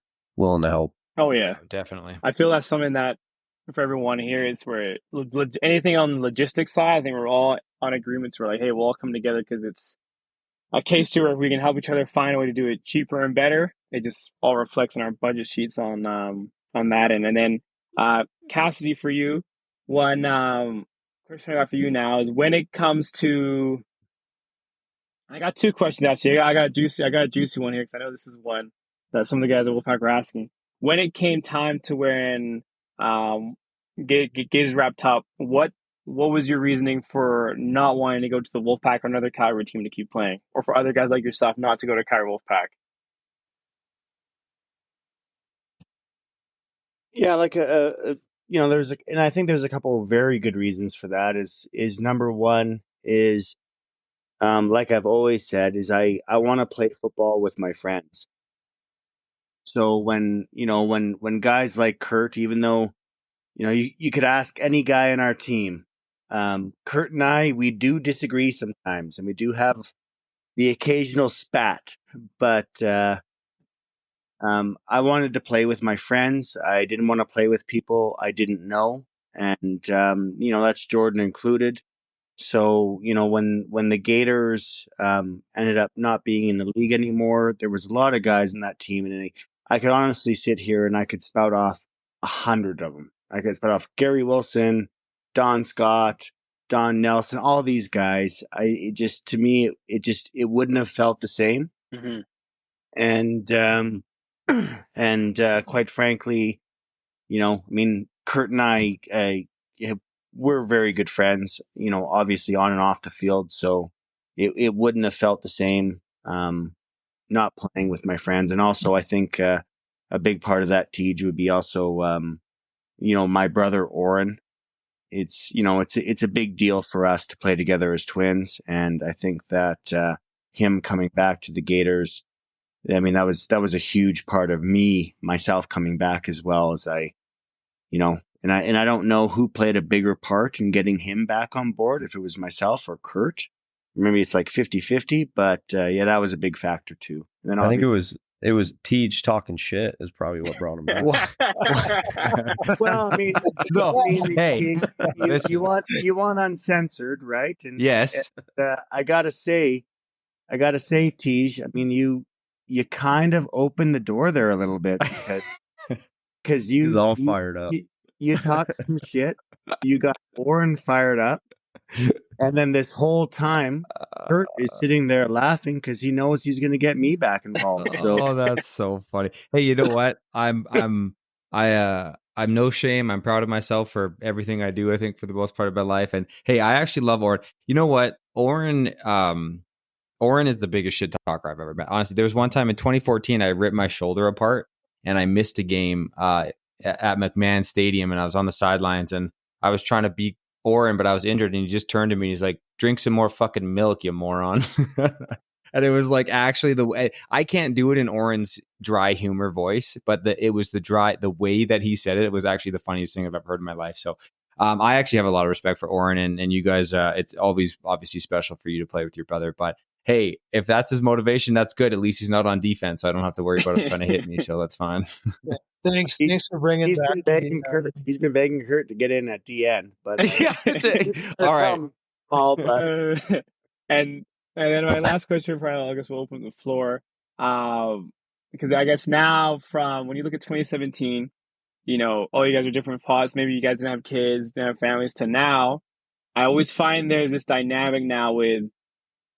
help. Oh yeah, definitely. I feel that's something that for everyone here is where anything on the logistics side, I think we're all on agreements. We're like, hey, we'll all come together because it's a case to where we can help each other find a way to do it cheaper and better. It just all reflects in our budget sheets on that end. And then Cassidy, for you, one question I got for you now is when it comes to, I got 2 questions actually. I got a juicy one here because I know this is one that some of the guys at Wolfpack were asking. When it came time to when Gators wrapped up, what was your reasoning for not wanting to go to the Wolfpack or another Calgary team to keep playing, or for other guys like yourself not to go to Calgary Wolfpack? Yeah, like and I think there's a couple of very good reasons for that. Is number one is, like I've always said, is I want to play football with my friends. So when guys like Kurt, even though you could ask any guy in our team, Kurt and I, we do disagree sometimes, and we do have the occasional spat, but I wanted to play with my friends. I didn't want to play with people I didn't know, and that's Jordan included. So when the Gators ended up not being in the league anymore, there was a lot of guys in that team, and I could honestly sit here and I could spout off 100 of them. I could spout off Gary Wilson, Don Scott, Don Nelson, all these guys. To me, it wouldn't have felt the same. Mm-hmm. And quite frankly, Kurt and I, we're very good friends, obviously on and off the field. So it wouldn't have felt the same not playing with my friends. And also, I think a big part of that, Tej, would be also, my brother Oren. It's a big deal for us to play together as twins. And I think that him coming back to the Gators, I mean, that was a huge part of myself coming back, as well as I don't know who played a bigger part in getting him back on board, if it was myself or Kurt. Maybe it's like 50-50, but that was a big factor too. And then I think it was Tej talking shit is probably what brought him back. Well, I mean, hey, you want uncensored, right? And yes, I gotta say, Tej, I mean, you kind of opened the door there a little bit because he's all fired up. You talked some shit. You got Oren fired up. And then this whole time, Kurt is sitting there laughing because he knows he's going to get me back involved. So. Oh, that's so funny. Hey, you know what? I'm no shame. I'm proud of myself for everything I do, I think, for the most part of my life. And hey, I actually love Oren. You know what? Oren is the biggest shit talker I've ever met. Honestly, there was one time in 2014, I ripped my shoulder apart and I missed a game at McMahon Stadium, and I was on the sidelines and I was trying to beat Oren, but I was injured, and he just turned to me and he's like, "Drink some more fucking milk, you moron." And it was like, actually, the way I can't do it in Oren's dry humor voice, but it was the way that he said it. It was actually the funniest thing I've ever heard in my life. So I actually have a lot of respect for Oren, and you guys. It's always obviously special for you to play with your brother, but hey, if that's his motivation, that's good. At least he's not on defense, so I don't have to worry about him trying to hit me. So that's fine. Thanks for bringing back He's been begging Kurt to get in at DN, but Yeah, all right. Paul, but and then my last question for I guess we'll open the floor. Because I guess now from when you look at 2017, you know, oh, you guys are different pods. Maybe you guys didn't have kids, didn't have families. To now, I always find there's this dynamic now with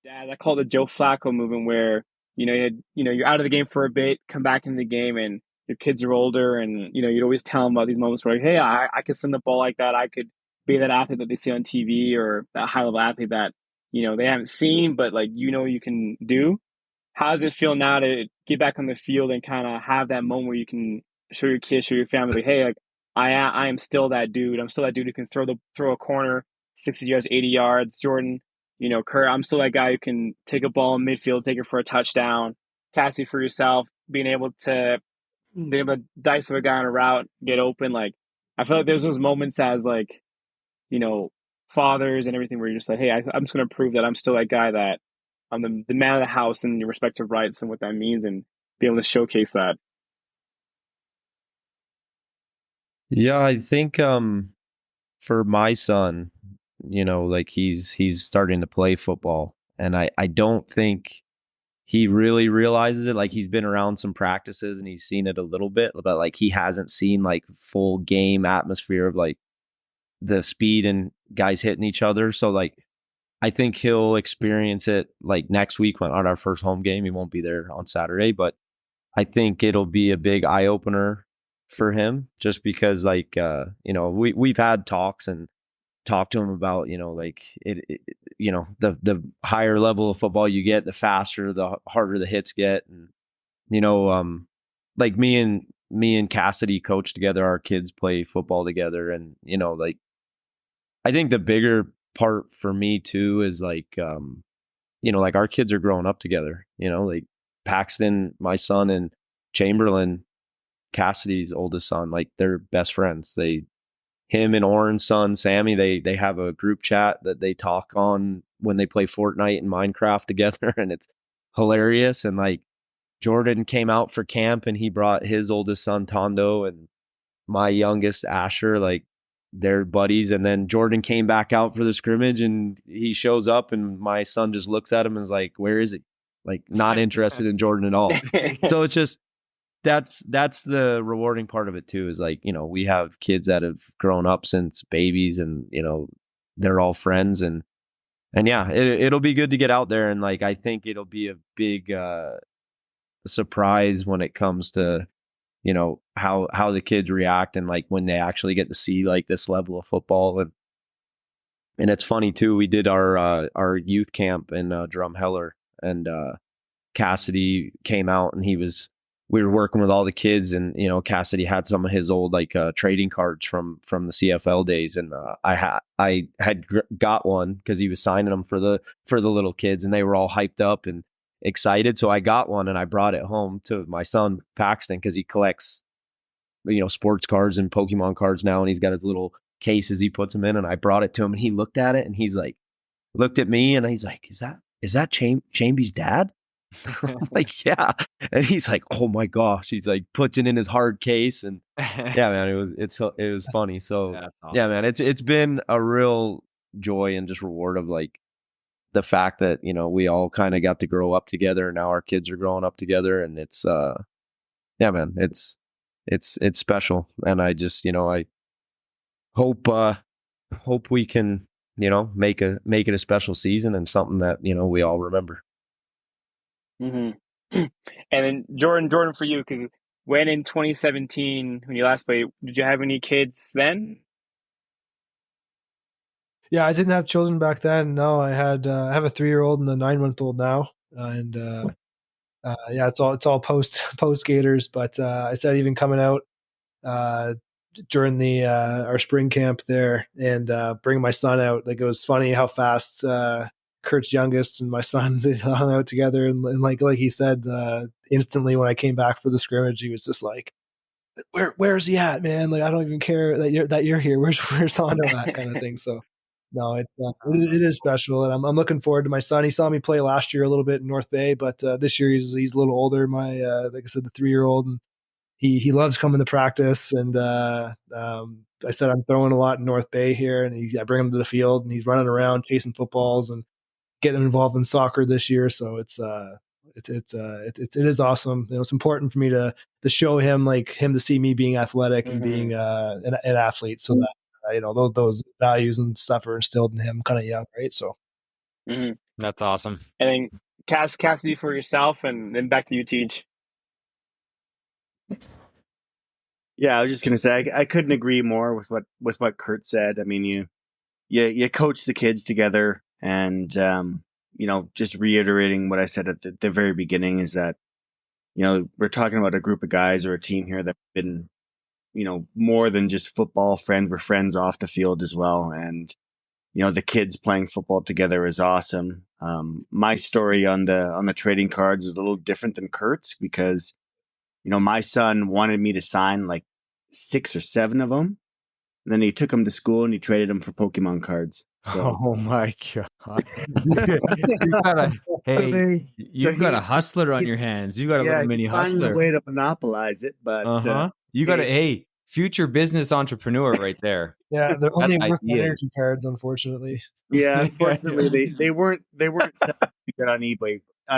dad. I call it the Joe Flacco movement, where you're out of the game for a bit, come back into the game, and your kids are older, and you'd always tell them about these moments where, like, hey, I could send the ball like that. I could be that athlete that they see on TV, or that high level athlete that they haven't seen, but like you can do. How does it feel now to get back on the field and kind of have that moment where you can show your kids, show your family, like, hey, like I am still that dude. I'm still that dude who can throw a corner 60 yards, 80 yards. Jordan, Kurt, I'm still that guy who can take a ball in midfield, take it for a touchdown. Cassie, for yourself, being able to dice of a guy on a route, get open. Like, I feel like there's those moments as like, fathers and everything where you're just like, hey, I'm just going to prove that I'm still that guy, that I'm the man of the house and your respective rights and what that means, and be able to showcase that. Yeah, I think for my son, like he's starting to play football, and I don't think he really realizes it. Like, he's been around some practices and he's seen it a little bit, but like he hasn't seen like full game atmosphere of like the speed and guys hitting each other. So like I think he'll experience it like next week on our first home game. He won't be there on Saturday, but I think it'll be a big eye opener for him, just because like we've had talks and talked to him about like the higher level of football you get, the faster, the harder the hits get, and like me and Cassidy coach together, our kids play football together, and like I think the bigger part for me too is like like our kids are growing up together, like Paxton, my son, and Chamberlain, Cassidy's oldest son, like they're best friends. Him and Oren's son, Sammy, they have a group chat that they talk on when they play Fortnite and Minecraft together, and it's hilarious. And like Jordan came out for camp and he brought his oldest son Tondo and my youngest Asher, like they're buddies. And then Jordan came back out for the scrimmage and he shows up and my son just looks at him and is like, where is he? Like, not interested in Jordan at all. So it's just, that's the rewarding part of it too, is like, we have kids that have grown up since babies, and they're all friends, and yeah, it'll be good to get out there. And like I think it'll be a big surprise when it comes to how the kids react, and like when they actually get to see like this level of football. And it's funny too, we did our youth camp in Drumheller, and Cassidy came out and we were working with all the kids, and Cassidy had some of his old like trading cards from the CFL days, and I had got one because he was signing them for the little kids, and they were all hyped up and excited. So I got one and I brought it home to my son Paxton, because he collects sports cards and Pokemon cards now, and he's got his little cases he puts them in, and I brought it to him and he looked at it and he's like, looked at me and he's like, is that Chamby's dad? I'm like, yeah. And he's like, oh my gosh. He's like, puts it in his hard case, and yeah, man, it was funny. So awesome. Yeah, man, it's been a real joy and just reward of like the fact that we all kind of got to grow up together, and now our kids are growing up together, and it's yeah, man, it's special. And I just I hope we can make it a special season and something that we all remember. Mm-hmm. And then Jordan, for you, because when in 2017, when you last played, did you have any kids then? Yeah, I didn't have children back then. No, I have a 3-year-old and a 9-month-old now, and yeah, it's all post Gators. But I said even coming out during the our spring camp there, and bringing my son out, like it was funny how fast Kurt's youngest and my sons, they hung out together, and like he said, instantly when I came back for the scrimmage, he was just like, "Where's he at, man? Like I don't even care that you're here. Where's Tondo at?" kind of thing. So no, it is special, and I'm looking forward to my son. He saw me play last year a little bit in North Bay, but this year he's a little older. My like I said, the 3-year-old, and he loves coming to practice. And I said I'm throwing a lot in North Bay here, and I bring him to the field, and he's running around chasing footballs and getting involved in soccer this year. So it is awesome. It's important for me to show him to see me being athletic and being an athlete, so that those values and stuff are instilled in him kind of young, right? So That's awesome. And then Cassidy for yourself, and then back to you, Teach. Yeah, I was just gonna say I couldn't agree more with what Kurt said. I mean, you coach the kids together, and just reiterating what I said at the very beginning is that we're talking about a group of guys or a team here that've been more than just football friends. We're friends off the field as well, and the kids playing football together is awesome. My story on the trading cards is a little different than Kurt's because my son wanted me to sign like 6 or 7 of them. And then he took them to school and he traded them for Pokemon cards. So. Oh my God. You've got a hustler on your hands. You got a little mini hustler. Finding a way to monopolize it, but you got future business entrepreneur right there. Yeah, they're only worth energy cards, unfortunately. Yeah, unfortunately they weren't good on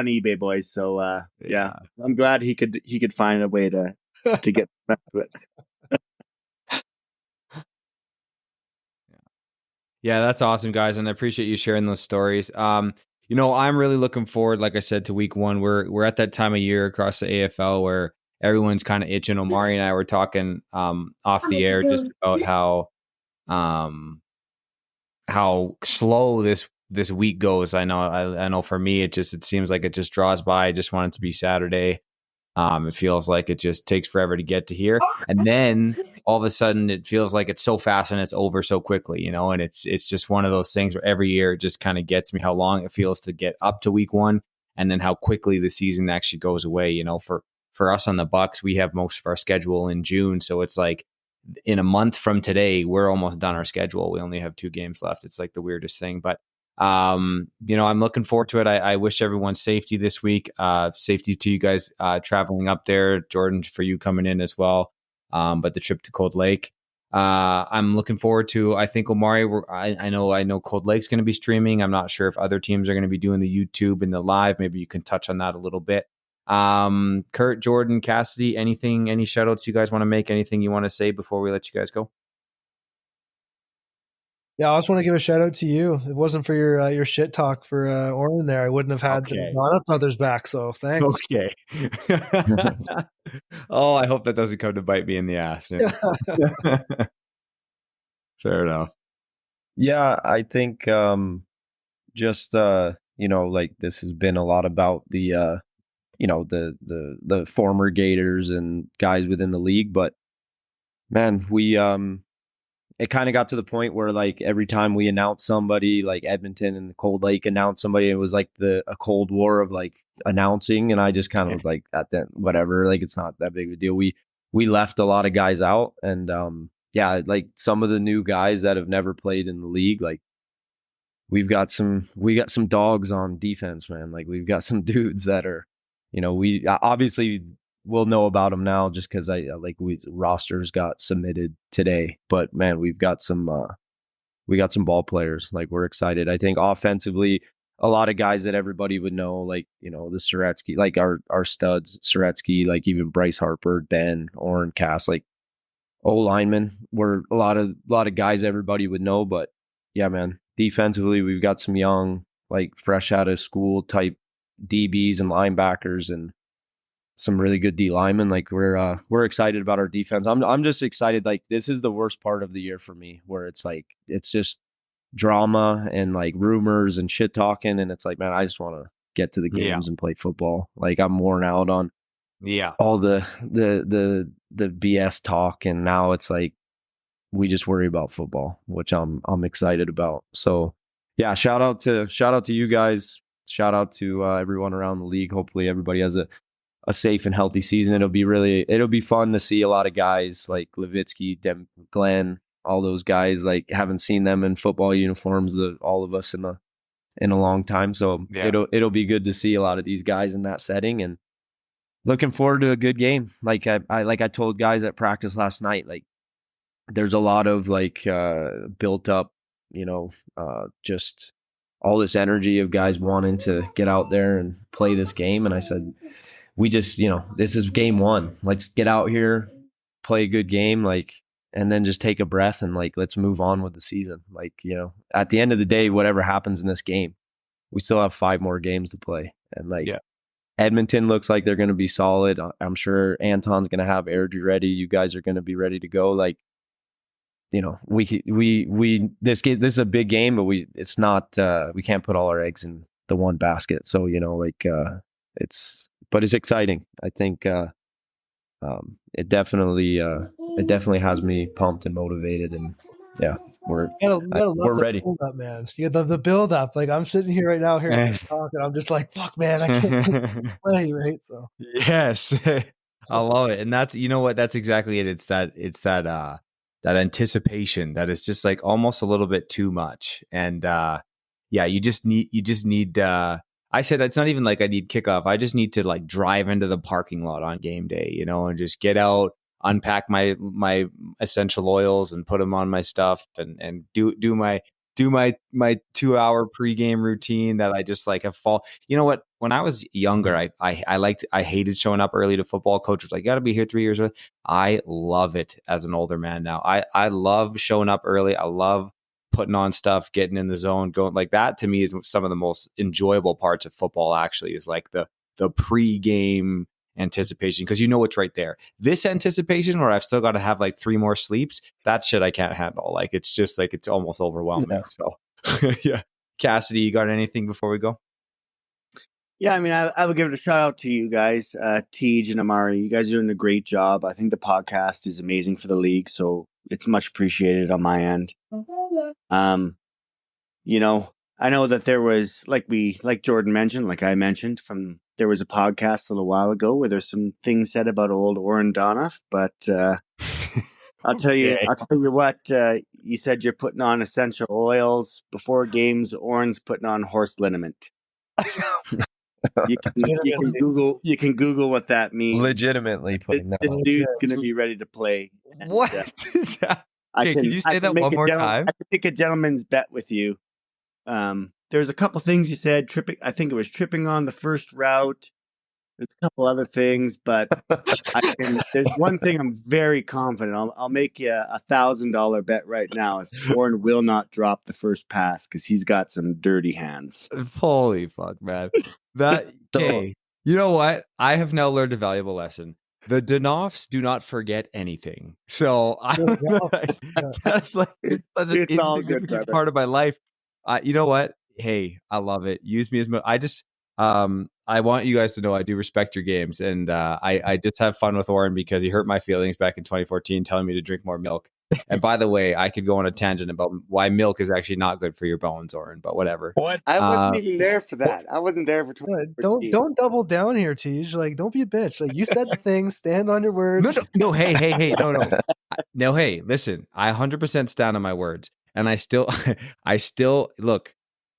eBay, boys. So yeah, I'm glad he could find a way to get back to it. Yeah, that's awesome, guys, and I appreciate you sharing those stories. I'm really looking forward, like I said, to week 1. We're at that time of year across the AFL where everyone's kind of itching. Omari and I were talking off the air just about how slow this week goes. I know for me it seems like it just draws by. I just want it to be Saturday. It feels like it just takes forever to get to here, and then all of a sudden it feels like it's so fast and it's over so quickly, and it's just one of those things where every year it just kind of gets me how long it feels to get up to week 1 and then how quickly the season actually goes away. For us on the Bucks, we have most of our schedule in June, so it's like in a month from today we're almost done our schedule. We only have 2 games left. It's like the weirdest thing, but I'm looking forward to it. I wish everyone safety this week. Safety to you guys traveling up there. Jordan, for you coming in as well. But the trip to Cold Lake, I'm looking forward to. I think Omari, I know Cold Lake's going to be streaming. I'm not sure if other teams are going to be doing the YouTube and the live. Maybe you can touch on that a little bit. Kurt, Jordan, Cassidy, any shout outs you guys want to make? Anything you want to say before we let you guys go? Yeah, I just want to give a shout out to you. If it wasn't for your shit talk for Oren there, I wouldn't have had the Donna brothers back. So thanks. Okay. Oh, I hope that doesn't come to bite me in the ass. Fair enough. Yeah, I think this has been a lot about the the former Gators and guys within the league, but man, we it kind of got to the point where like every time we announced somebody, like Edmonton and Cold Lake announced somebody, it was like a Cold War of like announcing, and I just kind of was like, that whatever, like it's not that big of a deal. We left a lot of guys out, and like some of the new guys that have never played in the league, like we got some dogs on defense, man. Like we've got some dudes that are, we obviously we'll know about them now just because rosters got submitted today. But man, we got some ball players. Like we're excited. I think offensively, a lot of guys that everybody would know, like the Suretsky, like our studs, Suretsky, like even Bryce Harper, Ben, Oren, Cass, like O linemen were a lot of guys everybody would know. But yeah, man, defensively we've got some young, like fresh out of school type DBs and linebackers and some really good D linemen. Like we're excited about our defense. I'm just excited. Like this is the worst part of the year for me, where it's like it's just drama and like rumors and shit talking, and it's like, man, I just want to get to the games and play football. Like I'm worn out on all the BS talk, and now it's like we just worry about football, which I'm excited about. So yeah, shout out to you guys. Shout out to everyone around the league. Hopefully everybody has a safe and healthy season. It'll be fun to see a lot of guys like Levitsky, Glenn, all those guys. Like haven't seen them in football uniforms, all of us in a long time. So it'll be good to see a lot of these guys in that setting. And Looking forward to a good game. Like I told guys at practice last night, like there's a lot of like built up, just all this energy of guys wanting to get out there and play this game. And I said, we just, this is game one. Let's get out here, play a good game, like, and then just take a breath and like, let's move on with the season. Like, at the end of the day, whatever happens in this game, we still have 5 more games to play. And like, Yeah. Edmonton looks like they're going to be solid. I'm sure Anton's going to have Airdrie ready. You guys are going to be ready to go. Like, this is a big game, but it's not, we can't put all our eggs in the one basket. So, it's exciting. I think, it definitely has me pumped and motivated, and yeah, we're ready. Build up, man. You got the build up. Like I'm sitting here right now, hearing talk, and I'm just like, fuck, man, I can't play, right? So yes, I love it, and that's what, that's exactly it. It's that that anticipation that is just like almost a little bit too much, and you just need. I said it's not even like I need kickoff. I just need to like drive into the parking lot on game day, and just get out, unpack my essential oils and put them on my stuff, and do my 2-hour pregame routine that I just like have fall. You know what? When I was younger, I hated showing up early to football. Coach was like, "You got to be here 3 years early." I love it as an older man now. I love showing up early. I love putting on stuff, getting in the zone, going like that. To me is some of the most enjoyable parts of football. Actually, is like the pregame anticipation, because it's right there. This anticipation where I've still got to have like 3 more sleeps, that shit I can't handle. Like it's just like it's almost overwhelming. Yeah. So yeah. Cassidy, you got anything before we go? Yeah, I mean, I would give it a shout out to you guys, Tej and Amari. You guys are doing a great job. I think the podcast is amazing for the league, so it's much appreciated on my end. I know that there was, like Jordan mentioned, like I mentioned, there was a podcast a little while ago where there's some things said about old Oren Donoff, but I'll tell you what, you said you're putting on essential oils before games. Oren's putting on horse liniment. You can Google what that means. Legitimately putting that. This dude's gonna be ready to play. And, what is that? Can you say that one more time? I can make a gentleman's bet with you. There's a couple things you said. I think it was tripping on the first route. There's a couple other things, but there's one thing I'm very confident. I'll make you $1,000 bet right now. Is Warren will not drop the first pass because he's got some dirty hands. Holy fuck, man! Okay. You know what? I have now learned a valuable lesson. The Donoffs do not forget anything. So that's like such an insignificant part of my life. You know what? Hey, I love it. Use me as I want you guys to know I do respect your games, and I just have fun with Oren because he hurt my feelings back in 2014, telling me to drink more milk. And by the way, I could go on a tangent about why milk is actually not good for your bones, Oren. But whatever. What? I wasn't even there for that. I wasn't there for 2014. Don't double down here, Tej. Like, don't be a bitch. Like, you said the thing. Stand on your words. No. Hey, no. Hey, listen. I 100% stand on my words, and I still look.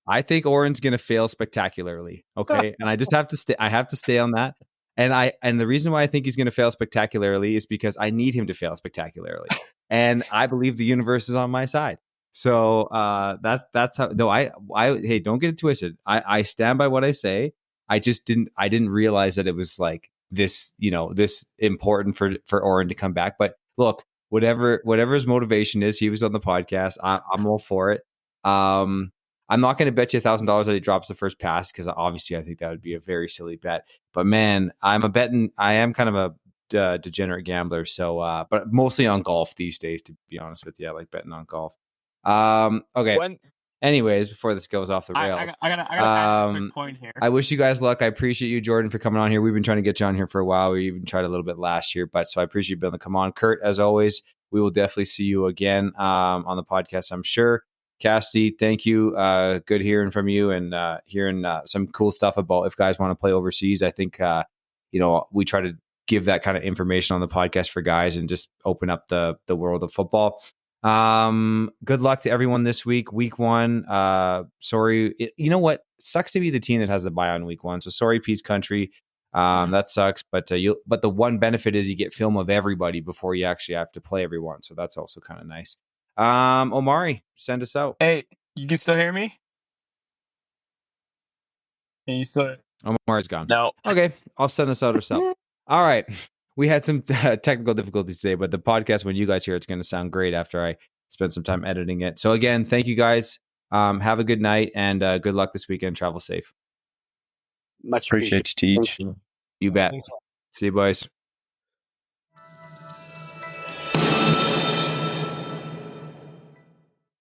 I think Oren's going to fail spectacularly. Okay. And I just have to stay. I have to stay on that. And the reason why I think he's going to fail spectacularly is because I need him to fail spectacularly. And I believe the universe is on my side. So that's how, no, hey, don't get it twisted. I stand by what I say. I didn't realize that it was like this, this important for Oren to come back. But look, whatever his motivation is, he was on the podcast. I'm all for it. I'm not going to bet you $1,000 that he drops the first pass because obviously I think that would be a very silly bet. But man, I am kind of a degenerate gambler. So, but mostly on golf these days, to be honest with you. I like betting on golf. Okay. Anyways, before this goes off the rails, I gotta add a quick point here. I wish you guys luck. I appreciate you, Jordan, for coming on here. We've been trying to get you on here for a while. We even tried a little bit last year, but so I appreciate you being able to come on. Kurt, as always, we will definitely see you again on the podcast, I'm sure. Cassidy, thank you. Good hearing from you and hearing some cool stuff about if guys want to play overseas. I think, we try to give that kind of information on the podcast for guys and just open up the world of football. Good luck to everyone this week. Week 1. Sorry. You know what? Sucks to be the team that has the bye on week 1. So sorry, Pete's Country. That sucks, but the one benefit is you get film of everybody before you actually have to play everyone. So that's also kind of nice. Omari, send us out. Hey, you can still hear me? Can you still? Omari's gone. No. Okay, I'll send us out ourselves. All right. We had some technical difficulties today, but the podcast, when you guys hear it's going to sound great after I spend some time editing it. So again, thank you guys. Have a good night and good luck this weekend. Travel safe. Much Appreciate you, Teach. You bet. Thanks. See you, boys.